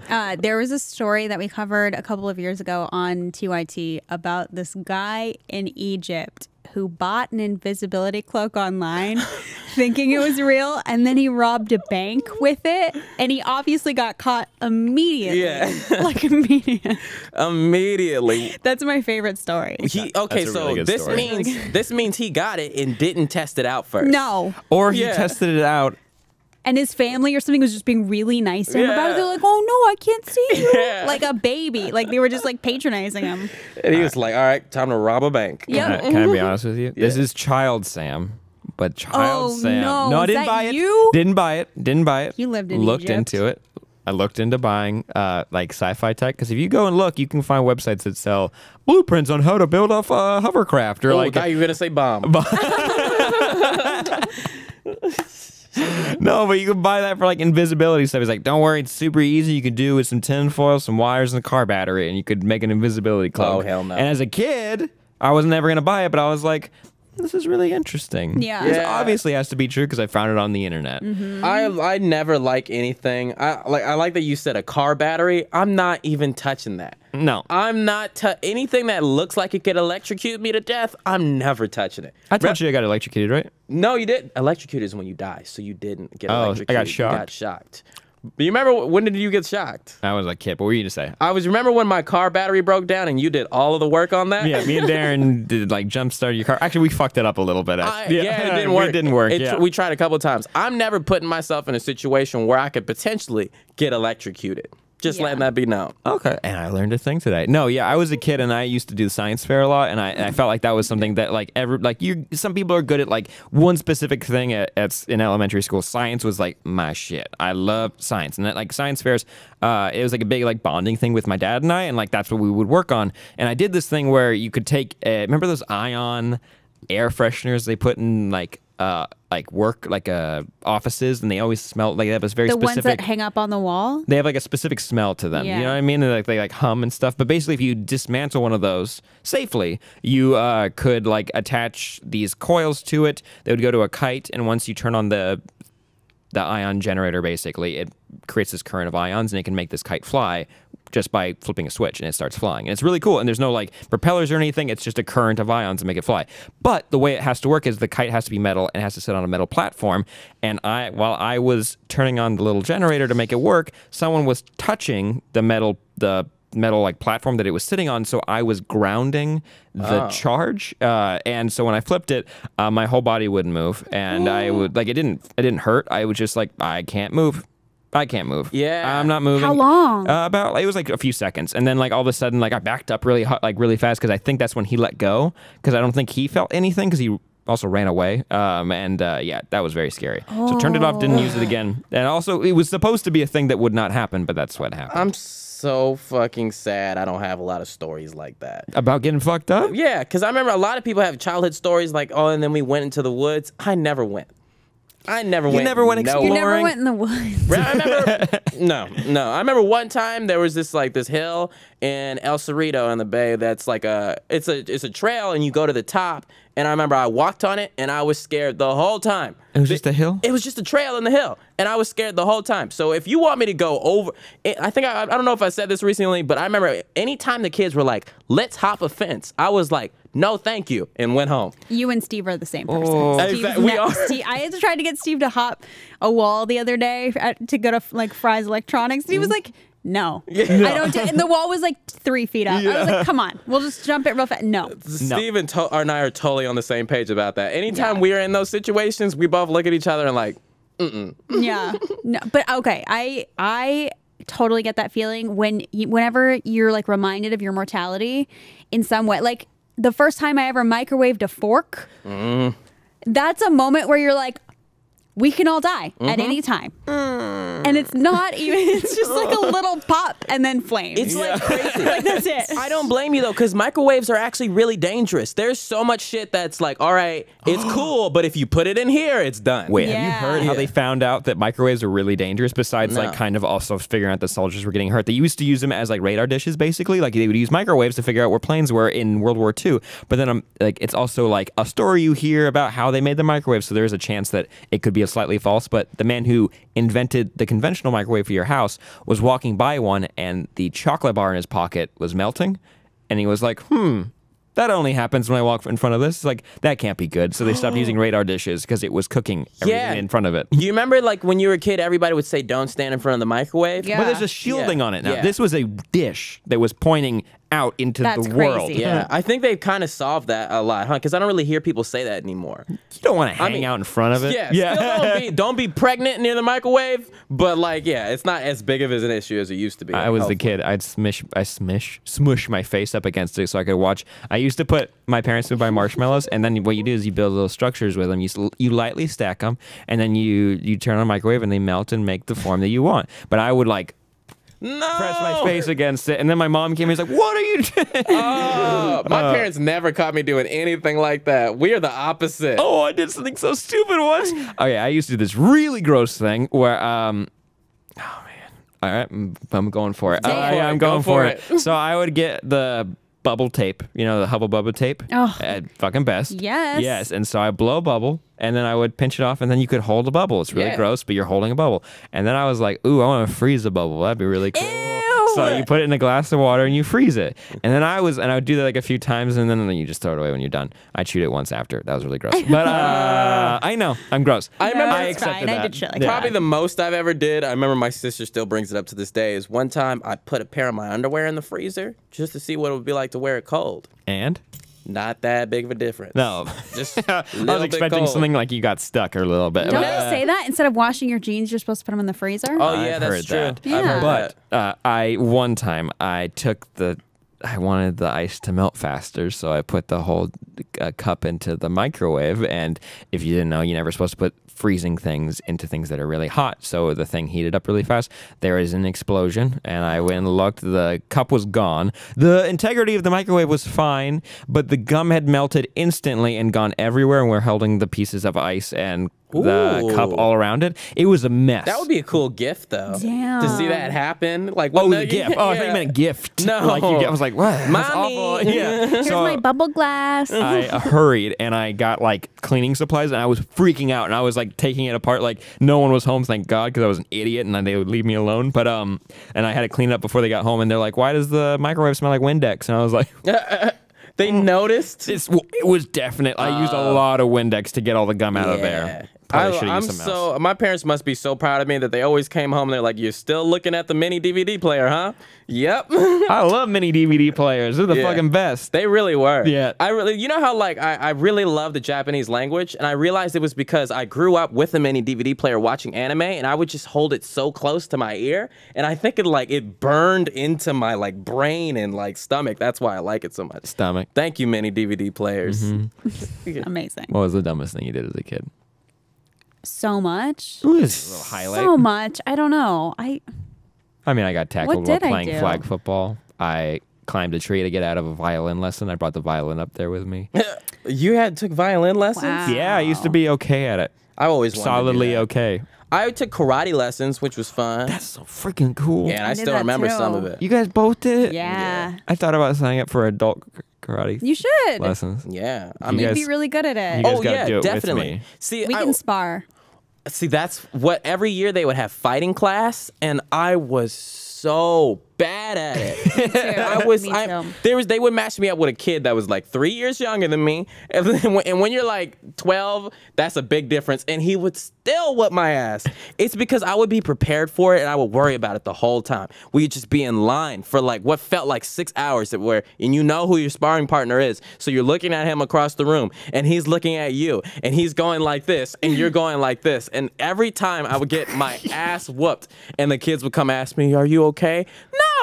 There was a story that we covered a couple of years ago on TYT about this guy in Egypt who bought an invisibility cloak online thinking it was real, and then he robbed a bank with it, and he obviously got caught immediately. Yeah. Like immediately. Immediately. That's my favorite story. This means he got it and didn't test it out first. No. Or he tested it out. And his family or something was just being really nice to him about it. They're like, oh, no, I can't see you. Like a baby. Like they were just like patronizing him. And he was like, all right, time to rob a bank. Yep. Can I be honest with you? This is Child Sam. But Child Sam. No, I didn't buy it. Didn't buy it. You lived in Looked Egypt. into it. I looked into buying like sci-fi tech, because if you go and look, you can find websites that sell blueprints on how to build a hovercraft, or I thought you were gonna say bomb. No, but you can buy that for like invisibility stuff. He's like, don't worry, it's super easy. You could do with some tinfoil, some wires, and a car battery, and you could make an invisibility cloak. Oh, hell no. And as a kid, I was never gonna buy it, but I was like, this is really interesting. Yeah. This Yeah. obviously has to be true because I found it on the internet. I never like anything. I like that you said a car battery. I'm not even touching that. No. I'm not anything that looks like it could electrocute me to death. I'm never touching it. I told you I got electrocuted, right? No, you didn't. Electrocuted is when you die, so you didn't get Oh, I electrocuted. got shocked. You got shocked. But you remember when did you get shocked? I was a kid. What were you to say? Remember when my car battery broke down and you did all of the work on that? Yeah, me and Darren did like jump start your car. Actually, we fucked it up a little bit. Yeah, it didn't work. It didn't work. Yeah. We tried a couple of times. I'm never putting myself in a situation where I could potentially get electrocuted. Just letting that be known. Okay, and I learned a thing today. No, yeah, I was a kid and I used to do the science fair a lot, and I felt like that was something that some people are good at like one specific thing in elementary school. Science was like my shit. I love science, and that, like science fairs, it was like a big like bonding thing with my dad and I, and like that's what we would work on. And I did this thing where you could take remember those ion air fresheners they put in like offices, and they always smell like they have this very specific. The ones that hang up on the wall. They have like a specific smell to them. Yeah. You know what I mean? They like hum and stuff. But basically, if you dismantle one of those safely, you could like attach these coils to it. They would go to a kite, and once you turn on the ion generator, basically, it creates this current of ions, and it can make this kite fly just by flipping a switch, and it starts flying. And it's really cool. And there's no like propellers or anything. It's just a current of ions to make it fly. But the way it has to work is the kite has to be metal and has to sit on a metal platform. And while I was turning on the little generator to make it work, someone was touching the metal like platform that it was sitting on, so I was grounding the charge, and so when I flipped it, my whole body wouldn't move, and I would like it didn't hurt. I was just like, I can't move. Yeah, I'm not moving. How long? About it was like a few seconds, and then like all of a sudden, like I backed up really hot, like really fast, because I think that's when he let go, because I don't think he felt anything, because he also ran away, yeah, that was very scary. So turned it off, didn't use it again, and also it was supposed to be a thing that would not happen, but that's what happened. I'm so fucking sad I don't have a lot of stories like that. About getting fucked up? Yeah, because I remember a lot of people have childhood stories like, oh, and then we went into the woods. I never went. You never went You never went in the woods. I remember, no. I remember one time there was this hill in El Cerrito in the Bay that's like it's a trail, and you go to the top. And I remember I walked on it, and I was scared the whole time. It was just a hill? It was just a trail in the hill, and I was scared the whole time. So if you want me to go over, I think I don't know if I said this recently, but I remember anytime the kids were like, let's hop a fence, I was like, no, thank you, and went home. You and Steve are the same person. Exactly. We are. I had to try to get Steve to hop a wall the other day to go to like Fry's Electronics. And he was like, no. I don't. And the wall was like 3 feet up. I was like, come on, we'll just jump it real fast. No. Steve and I are totally on the same page about that. Anytime we are in those situations, we both look at each other and like, Yeah. No, but okay, I totally get that feeling whenever you're like reminded of your mortality in some way. Like the first time I ever microwaved a fork, that's a moment where you're like, we can all die at any time. And it's not even, it's just like a little pop and then flames. It's like crazy. Like, that's it. I don't blame you though, because microwaves are actually really dangerous. There's so much shit that's like, all right, it's cool, but if you put it in here, it's done. Wait, have you heard how they found out that microwaves are really dangerous, besides No. like kind of also figuring out that soldiers were getting hurt? They used to use them as like radar dishes, basically. Like they would use microwaves to figure out where planes were in World War II. But then like it's also like a story you hear about how they made the microwave, so there's a chance that it could be slightly false. But the man who invented the conventional microwave for your house was walking by one, and the chocolate bar in his pocket was melting, and he was like, that only happens when I walk in front of this. Like, that can't be good. So they stopped using radar dishes because it was cooking everything in front of it. You remember, like, when you were a kid, everybody would say, don't stand in front of the microwave? Yeah. But there's a shielding on it now. Yeah. This was a dish that was pointing out into That's the world. crazy. Yeah, I think they've kind of solved that a lot, huh? Because I don't really hear people say that anymore. You don't want to hang out in front of it. Yeah. Still don't be pregnant near the microwave, but like, yeah, it's not as big of an issue as it used to be. I was the kid. I'd smush my face up against it so I could watch. I used to put my parents would buy marshmallows, and then what you do is you build little structures with them. You lightly stack them, and then you turn on a microwave, and they melt and make the form that you want. But I would like press my face against it, and then my mom came and was like, "What are you doing?" My parents never caught me doing anything like that. We are the opposite. Oh, I did something so stupid once. Okay, I used to do this really gross thing where oh man. All right, I'm going for it. Go for it. I'm going for it. So I would get the bubble tape. You know, the Hubble Bubble tape? Oh. Fucking best. Yes. Yes. And so I blow a bubble, and then I would pinch it off, and then you could hold a bubble. It's really gross, but you're holding a bubble. And then I was like, ooh, I want to freeze a bubble. That'd be really cool. Ew. So you put it in a glass of water and you freeze it. And then I would do that like a few times, and then you just throw it away when you're done. I chewed it once after. That was really gross. But I know. I'm gross. I remember I accepted that. I did shit like Probably that. the most I've ever did. I remember my sister still brings it up to this day. Is one time I put a pair of my underwear in the freezer just to see what it would be like to wear it cold. And? Not that big of a difference. No. Just I was expecting something like you got stuck or a little bit. Don't they say that instead of washing your jeans, you're supposed to put them in the freezer? Oh yeah, I've that's heard true. that. Yeah. I've heard But one time I wanted the ice to melt faster, so I put the whole cup into the microwave. And if you didn't know, you're never supposed to put freezing things into things that are really hot. So the thing heated up really fast. There is an explosion, and I went and looked. The cup was gone. The integrity of the microwave was fine, but the gum had melted instantly and gone everywhere, and we're holding the pieces of ice and the cup all around it. It was a mess. That would be a cool gift, though. Damn. To see that happen. Like, Oh, when the gift. Oh, I thought you meant a gift. No. Like I was like, what? That's Mommy. awful. Yeah. Here's my bubble glass. I hurried and I got like cleaning supplies, and I was freaking out, and I was like taking it apart. Like no one was home, thank God, because I was an idiot and then they would leave me alone. But and I had to clean it up before they got home, and they're like, why does the microwave smell like Windex? And I was like, They noticed. it was definite. I used a lot of Windex to get all the gum out of there. Probably should have used something else. My parents must be so proud of me that they always came home and they're like, "You're still looking at the mini DVD player, huh?" Yep. I love mini DVD players. They're the fucking best. They really were. Yeah. You know how like I really love the Japanese language, and I realized it was because I grew up with a mini DVD player watching anime, and I would just hold it so close to my ear, and I think it burned into my like brain and like stomach. That's why I like it so much. Stomach. Thank you, mini DVD players. Amazing. What was the dumbest thing you did as a kid? So much. Ooh, this is a little highlight. So much. I don't know. I mean, I got tackled while did I playing do? flag football. I climbed a tree to get out of a violin lesson. I brought the violin up there with me. You took violin lessons? Wow. Yeah, I used to be okay at it. I always wanted to do Solidly that. okay. I took karate lessons, which was fun. That's so freaking cool. Yeah, and I did still that remember too. some of it. You guys both did it? Yeah. I thought about signing up for adult karate You should. lessons. Yeah, I You mean, guys- Be really good at it. you guys oh gotta yeah, do it with definitely. me. See, We can spar. See, that's what every year they would have fighting class, and I was so bad at it. I was. Me too. They would match me up with a kid that was like 3 years younger than me, and when you're like 12, that's a big difference. And he would still whip my ass. It's because I would be prepared for it, and I would worry about it the whole time. We'd just be in line for like what felt like 6 hours, and you know who your sparring partner is, so you're looking at him across the room, and he's looking at you, and he's going like this, and you're going like this, and every time I would get my ass whooped, and the kids would come ask me, "Are you okay?"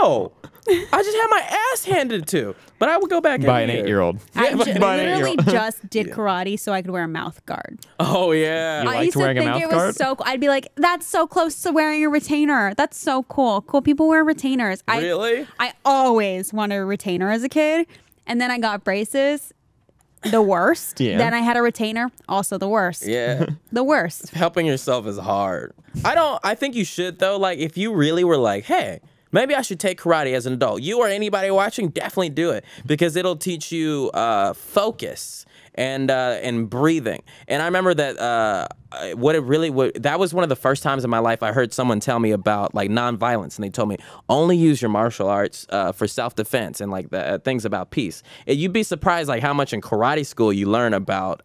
No, I just had my ass handed to, but I would go back By an every year. 8-year-old. I but- literally just did karate so I could wear a mouth guard. Oh yeah. You I liked used to wearing a think mouth it guard? was so cool. I'd be like, that's so close to wearing a retainer. That's so cool. Cool people wear retainers. Really? I always wanted a retainer as a kid. And then I got braces. The worst. Yeah. Then I had a retainer. Also the worst. Yeah. The worst. Helping yourself is hard. I think you should though. Like if you really were like, hey, maybe I should take karate as an adult. You or anybody watching, definitely do it because it'll teach you focus and breathing. And I remember that that was one of the first times in my life I heard someone tell me about like nonviolence, and they told me only use your martial arts for self-defense and like the things about peace. And you'd be surprised like how much in karate school you learn about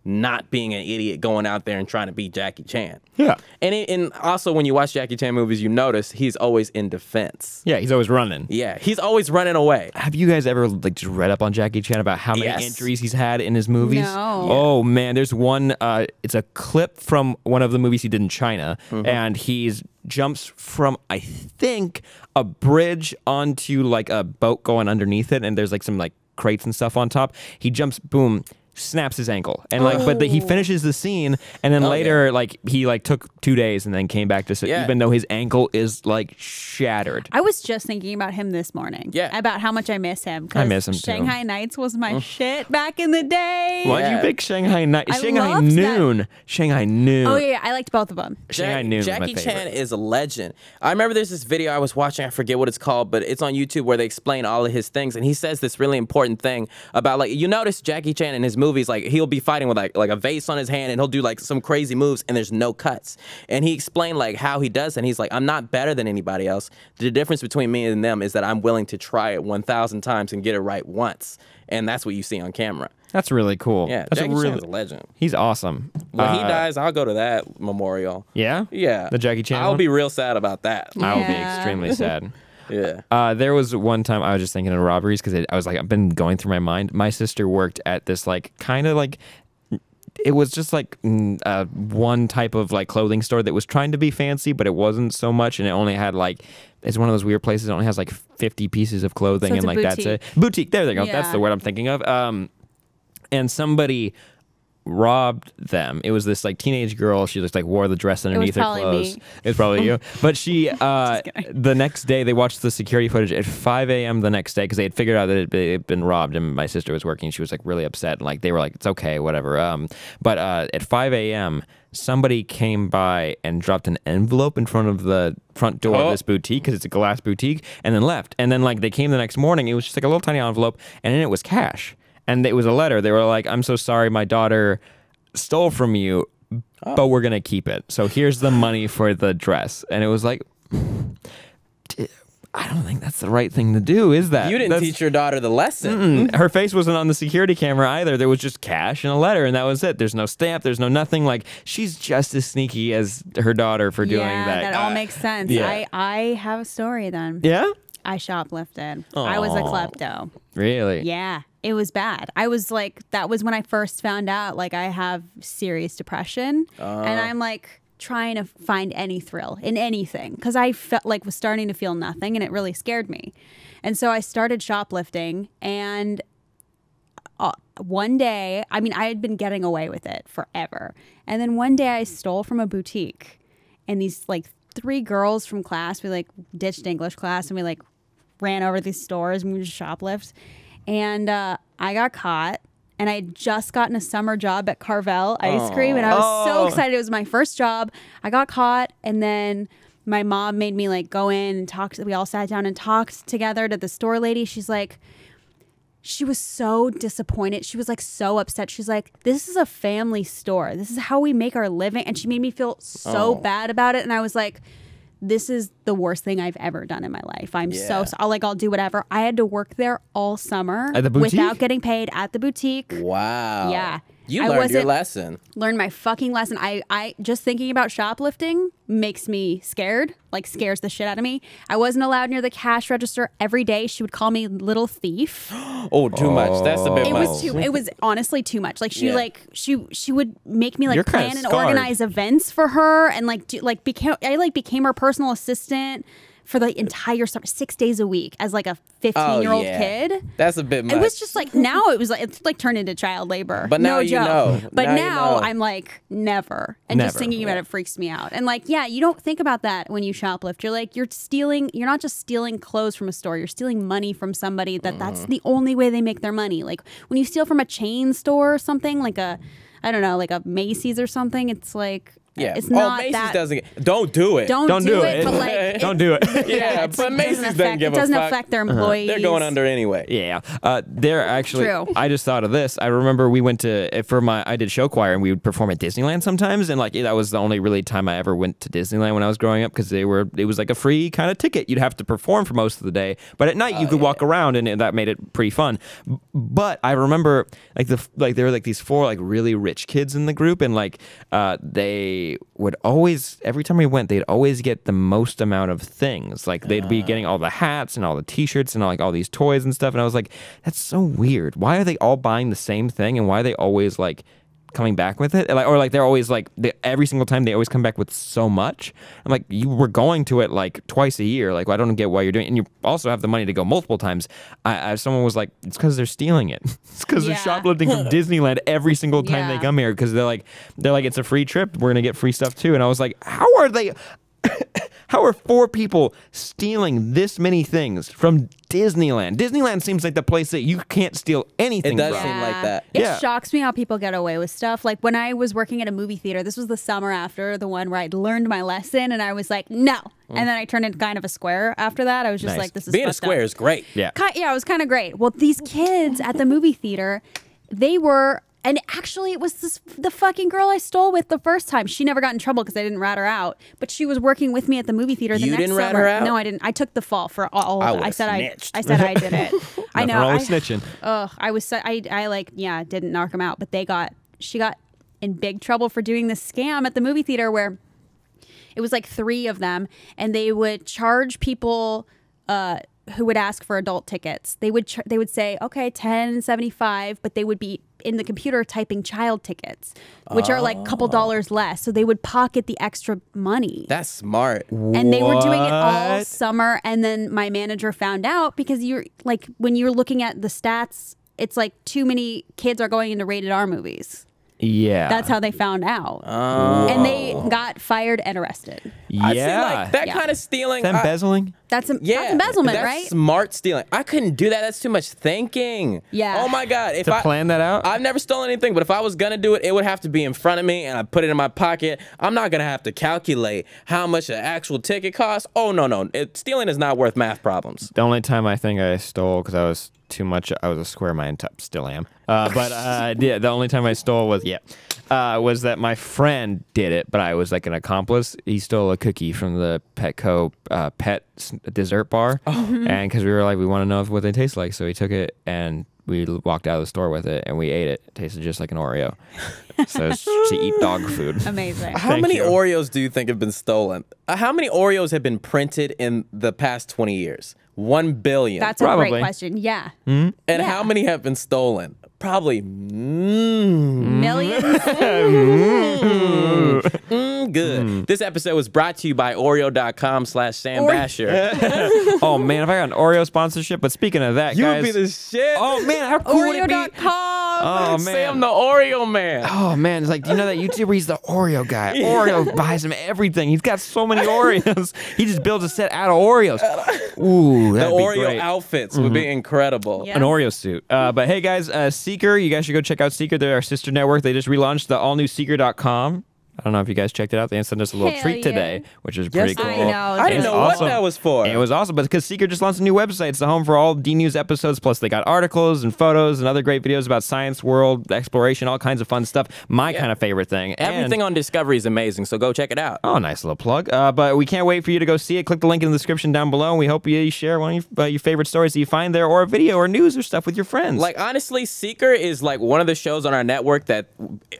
not being an idiot going out there and trying to beat Jackie Chan. Yeah. And also when you watch Jackie Chan movies, you notice he's always in defense. Yeah, he's always running. Yeah, he's always running away. Have you guys ever like just read up on Jackie Chan about how many Yes. injuries he's had in his movies? No. Oh man, there's one. It's a clip from one of the movies he did in China, and he's jumps from I think a bridge onto like a boat going underneath it, and there's like some like crates and stuff on top. He jumps, boom, snaps his ankle, and he finishes the scene, and then later he took 2 days and then came back to sit, even though his ankle is shattered. I was just thinking about him this morning. Yeah, about how much I miss him. I miss him too. Shanghai Nights was my shit back in the day. Why'd you pick Shanghai Nights? Shanghai loved Noon. that. Shanghai Noon. Oh yeah, I liked both of them. Shanghai Noon was my Jackie favorite. Chan is a legend. I remember there's this video I was watching. I forget what it's called, but it's on YouTube where they explain all of his things, and he says this really important thing about you notice Jackie Chan in his movies, he'll be fighting with like a vase on his hand, and he'll do some crazy moves, and there's no cuts. And he explained how he does, and he's like, I'm not better than anybody else. The difference between me and them is that I'm willing to try it 1,000 times and get it right once, and that's what you see on camera. That's really cool. Yeah, that's Jackie Chan's a legend. He's awesome. When he dies, I'll go to that memorial. Yeah? Yeah. The Jackie Chan I'll one? be real sad about that. I will be extremely sad. Yeah. There was one time I was just thinking of robberies because I was I've been going through my mind. My sister worked at this it was just one type of clothing store that was trying to be fancy, but it wasn't so much, and it only had it's one of those weird places. It only has 50 pieces of clothing, so and that's it. Boutique. There they go. Yeah. That's the word I'm thinking of. And somebody robbed them. It was this teenage girl. She just wore the dress underneath her clothes. Me. It was probably you. But she the next day they watched the security footage at 5 a.m. the next day because they had figured out that it had been robbed, and my sister was working. She was really upset, and they were it's okay, whatever. But at 5 a.m. somebody came by and dropped an envelope in front of the front door of this boutique because it's a glass boutique, and then left. And then they came the next morning. It was just a little tiny envelope, and in it was cash. And it was a letter. They were I'm so sorry my daughter stole from you, but we're going to keep it. So here's the money for the dress. And it was I don't think that's the right thing to do, is that? You didn't teach your daughter the lesson. Her face wasn't on the security camera either. There was just cash and a letter, and that was it. There's no stamp. There's no nothing. She's just as sneaky as her daughter for doing that. Yeah, that all makes sense. Yeah. I have a story then. Yeah? I shoplifted. I was a klepto. Really? Yeah, it was bad. I was that was when I first found out I have serious depression, and I'm trying to find any thrill in anything because I felt was starting to feel nothing, and it really scared me. And so I started shoplifting, and one day, I had been getting away with it forever, and then one day I stole from a boutique, and these 3 girls from class, we ditched English class, and we ran over these stores, and we just shoplift. And I got caught, and I had just gotten a summer job at Carvel Ice Cream, and I was so excited. It was my first job. I got caught, and then my mom made me go in and talk. We all sat down and talked together to the store lady. She's she was so disappointed. She was so upset. She's this is a family store. This is how we make our living. And she made me feel so bad about it. And I was this is the worst thing I've ever done in my life. I'm so I'll do whatever. I had to work there all summer at the boutique without getting paid at the boutique. Wow. Yeah. You learned your lesson. Learned my fucking lesson. I just thinking about shoplifting makes me scared, scares the shit out of me. I wasn't allowed near the cash register every day. She would call me little thief. Oh, too much. That's a bit much. It was honestly too much. She would make me You're plan kinda and scarred. organize events for her, and became her personal assistant for the entire summer, 6 days a week as a 15-year-old kid. That's a bit much. It was just now it was it's turned into child labor. But now no you joke. know. But Now you now know. I'm never. And just Never. thinking about it freaks me out. And you don't think about that when you shoplift. You're you're stealing. You're not just stealing clothes from a store. You're stealing money from somebody that's the only way they make their money. When you steal from a chain store or something a Macy's or something, it's yeah. it's not Macy's that. doesn't. Don't do it. Don't do it. But Don't do it. Yeah, it's but Macy's doesn't give a fuck. It doesn't affect their employees. They're going under anyway. Yeah, they're actually. True. I just thought of this. I remember we went to I did show choir, and we would perform at Disneyland sometimes, and that was the only really time I ever went to Disneyland when I was growing up because it was a free kind of ticket. You'd have to perform for most of the day, but at night you could walk around, and that made it pretty fun. But I remember there were these 4 really rich kids in the group, and they would always, every time we went, they'd always get the most amount of things. They'd be getting all the hats and all the t-shirts and all these toys and stuff. And I was that's so weird. Why are they all buying the same thing? And why are they always coming back with it, or like they're always like every single time they always come back with so much. I'm like, you were going to it like twice a year. Like, I don't get why you're doing it. And you also have the money to go multiple times. Someone was like, it's because they're stealing it. It's because they're shoplifting from Disneyland every single time they come here, because they're like it's a free trip, we're gonna get free stuff too. And I was like, how are they how are 4 people stealing this many things from Disneyland? Disneyland seems like the place that you can't steal anything It does from. seem like that. It shocks me how people get away with stuff. Like when I was working at a movie theater, this was the summer after the one where I'd learned my lesson, and I was like, no. And then I turned into kind of a square after that. I was just like, this is Being a fucked square up. is great. Yeah. Yeah, it was kind of great. Well, these kids at the movie theater, they were, and actually it was the fucking girl I stole with the first time. She never got in trouble because I didn't rat her out, but she was working with me at the movie theater the You next didn't summer. rat her out? No, I didn't. I took the fall for all of it. I said snitched. I said I did it. I know. Nothing wrong with snitching. I didn't narc them out, but she got in big trouble for doing this scam at the movie theater where it was like 3 of them, and they would charge people who would ask for adult tickets. They would say, okay, $10.75, but they would be in the computer typing child tickets, which are like a couple dollars less. So they would pocket the extra money. That's smart. And they were doing it all summer. And then my manager found out, because you're like, when you're looking at the stats, it's like too many kids are going into rated R movies. Yeah. That's how they found out. And they got fired and arrested. Yeah. I feel like that kind of stealing. Is that embezzling? That's embezzlement, that's right? Smart stealing. I couldn't do that. That's too much thinking. Yeah. Oh my God. If To plan that out? I've never stolen anything, but if I was gonna do it, it would have to be in front of me, and I put it in my pocket. I'm not gonna have to calculate how much an actual ticket costs. Oh no. Stealing is not worth math problems. The only time I think I stole, because I was a square my still am. The only time I stole was was that my friend did it, but I was like an accomplice. He stole a cookie from the Petco pet dessert bar, and because we were like, we want to know what they taste like, so he took it and we walked out of the store with it and we ate it. It tasted just like an Oreo. So it's to eat dog food. Amazing. How many Oreos do you think have been stolen? How many Oreos have been printed in the past 20 years? 1 billion. That's a great question. Yeah. And how many have been stolen? Probably Millions. Good. This episode was brought to you by Oreo.com/Sam Basher. Oh man, if I got an Oreo sponsorship. But speaking of that, You guys, would be the shit. oh man, how cool would it be? Oreo.com. Oh man, Sam the Oreo man. Oh man, it's like, do you know that YouTuber? He's the Oreo guy. Oreo buys him everything. He's got so many Oreos. He just builds a set out of Oreos. Ooh, The that'd be Oreo great. outfits would be incredible. Yeah. An Oreo suit. But hey guys, Seeker, you guys should go check out Seeker. They're our sister network. They just relaunched the all new Seeker.com. I don't know if you guys checked it out. They sent us a little Hell treat yeah. today, which is pretty cool. I know. I didn't It's know what awesome. that was for. It was awesome, but because Seeker just launched a new website. It's the home for all D News episodes. Plus, they got articles and photos and other great videos about science, world, exploration, all kinds of fun stuff. My kind of favorite thing. Everything on Discovery is amazing, so go check it out. Oh, nice little plug. But we can't wait for you to go see it. Click the link in the description down below, and we hope you share one of your favorite stories that you find there, or a video or news or stuff with your friends. Like, honestly, Seeker is like one of the shows on our network that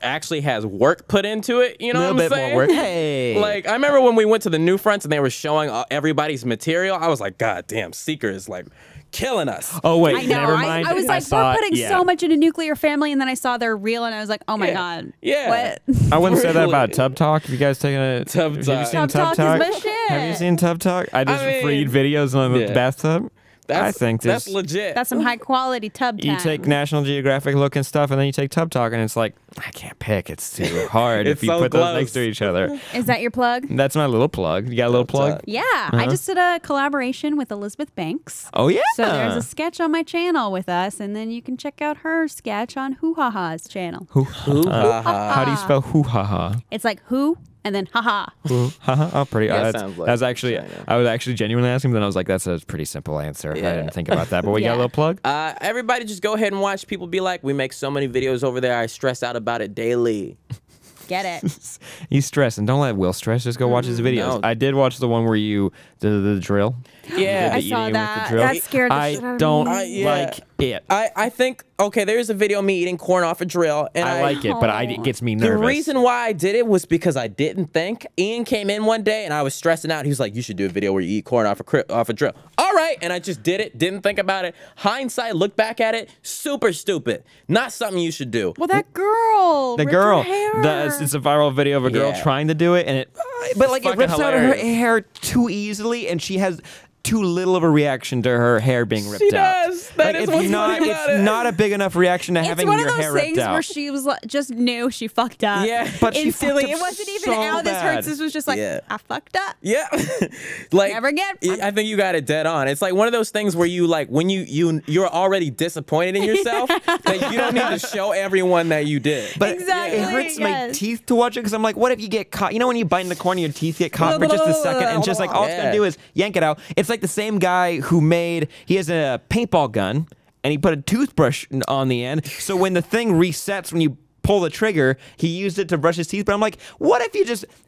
actually has work put into it. You know a what little I'm bit saying? more work. Hey. Like, I remember when we went to the New Fronts and they were showing everybody's material. I was like, God damn, Seeker is like killing us. Oh, wait, I know. never mind. I was like, saw we're putting it. so much into Nuclear Family, and then I saw their reel, and I was like, oh my God. Yeah. What? I wouldn't say that about Tub Talk. Have you guys taken a Tub Have you Talk. seen Tub Talk is my shit. Have you seen Tub Talk? I just read videos on the bathtub. I think that's legit. That's some high quality tub time. You take National Geographic looking stuff, and then you take Tub Talk, and it's like, I can't pick. It's too hard if It's you so put close. those next to each other. Is that your plug? That's my little plug. You got a little plug? Yeah. I just did a collaboration with Elizabeth Banks. Oh, yeah. So there's a sketch on my channel with us, and then you can check out her sketch on Hoo Ha Ha's channel. How do you spell hoo ha ha? It's like who and then haha. Oh, pretty. Yeah, That sounds like was actually. China. I was actually genuinely asking, but then I was like, that's a pretty simple answer. I didn't think about that. But we got a little plug. Everybody just go ahead and watch People Be Like. We make so many videos over there. I stress out about it daily. Get it? You stress, and don't let Will stress. Just go watch his videos. No. I did watch the one where the drill. Yeah. I The saw eating with that. the drill. That scared the shit out I of don't me. Yeah. like it. I think, okay, there's a video of me eating corn off a drill. And I like it, but it gets me nervous. The reason why I did it was because I didn't think. Ian came in one day and I was stressing out. He was like, you should do a video where you eat corn off a drill. All right. And I just did it. Didn't think about it. Hindsight, look back at it. Super stupid. Not something you should do. Well, that girl. The ripped girl. her hair. It's a viral video of a girl trying to do it, and it rips out her hair too easily, and she has too little of a reaction to her hair being ripped out. She does. That is what's funny about it. It's not a big enough reaction to having your hair ripped out. It's one of those things where she was like, just knew she fucked up. Yeah. But she instantly. fucked up It wasn't even, so ow, this bad. hurts. This was just like, I fucked up. Yeah. Like, never again. I think you got it dead on. It's like one of those things where you like when you're already disappointed in yourself that you don't need to show everyone that you did. But exactly. it hurts my teeth to watch it because I'm like, what if you get caught? You know when you bite in the corner, your teeth get caught for just a second, and just like all it's gonna do is yank it out. It's like the same guy who he has a paintball gun and he put a toothbrush on the end. So when the thing resets, when you pull the trigger, he used it to brush his teeth. But I'm like, what if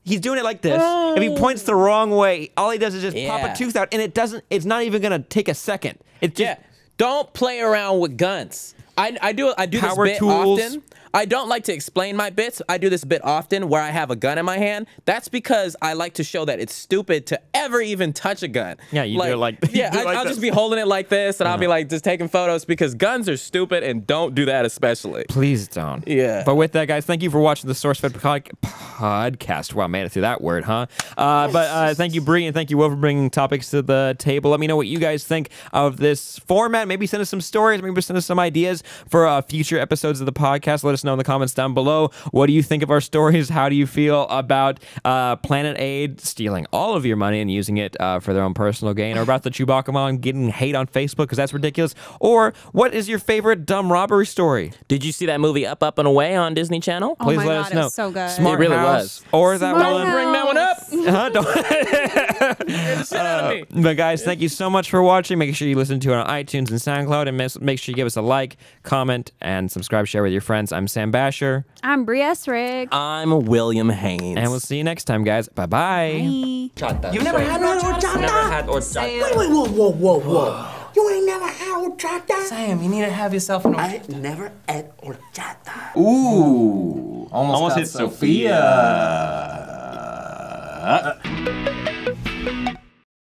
he's doing it like this. If he points the wrong way, all he does is just pop a tooth out, and it's not even gonna take a second. It's just, don't play around with guns. I do this bit tools. often. I don't like to explain my bits. I do this bit often where I have a gun in my hand. That's because I like to show that it's stupid to ever even touch a gun. Yeah, you do it like I'll just be holding it like this, and I'll be like just taking photos because guns are stupid, and don't do that especially. Please don't. Yeah. But with that, guys, thank you for watching the Sourcefed podcast. Wow, made it through that word, huh? But thank you, Bree, and thank you, Will, for bringing topics to the table. Let me know what you guys think of this format. Maybe send us some stories. Maybe send us some ideas for future episodes of the podcast. Let us know in the comments down below. What do you think of our stories? How do you feel about Planet Aid stealing all of your money and using it for their own personal gain? Or about the Chewbacca mom getting hate on Facebook because that's ridiculous? Or what is your favorite dumb robbery story? Did you see that movie Up, Up, and Away on Disney Channel? Oh Please my let God, us know. it was so good. Smart It really House, was. or that Smart one. House. Bring that one up. Don't. Get the shit out of me. But guys, thank you so much for watching. Make sure you listen to it on iTunes and SoundCloud, and make sure you give us a like, comment, and subscribe, share with your friends. I'm Sam Basher. I'm Brie Esrig. I'm William Haynes. And we'll see you next time, guys. Bye-bye. Bye. You've never had no horchata? Never had horchata. Wait, whoa. You ain't never had horchata? Sam, you need to have yourself an I never ate horchata. Ooh. Almost hit Sophia.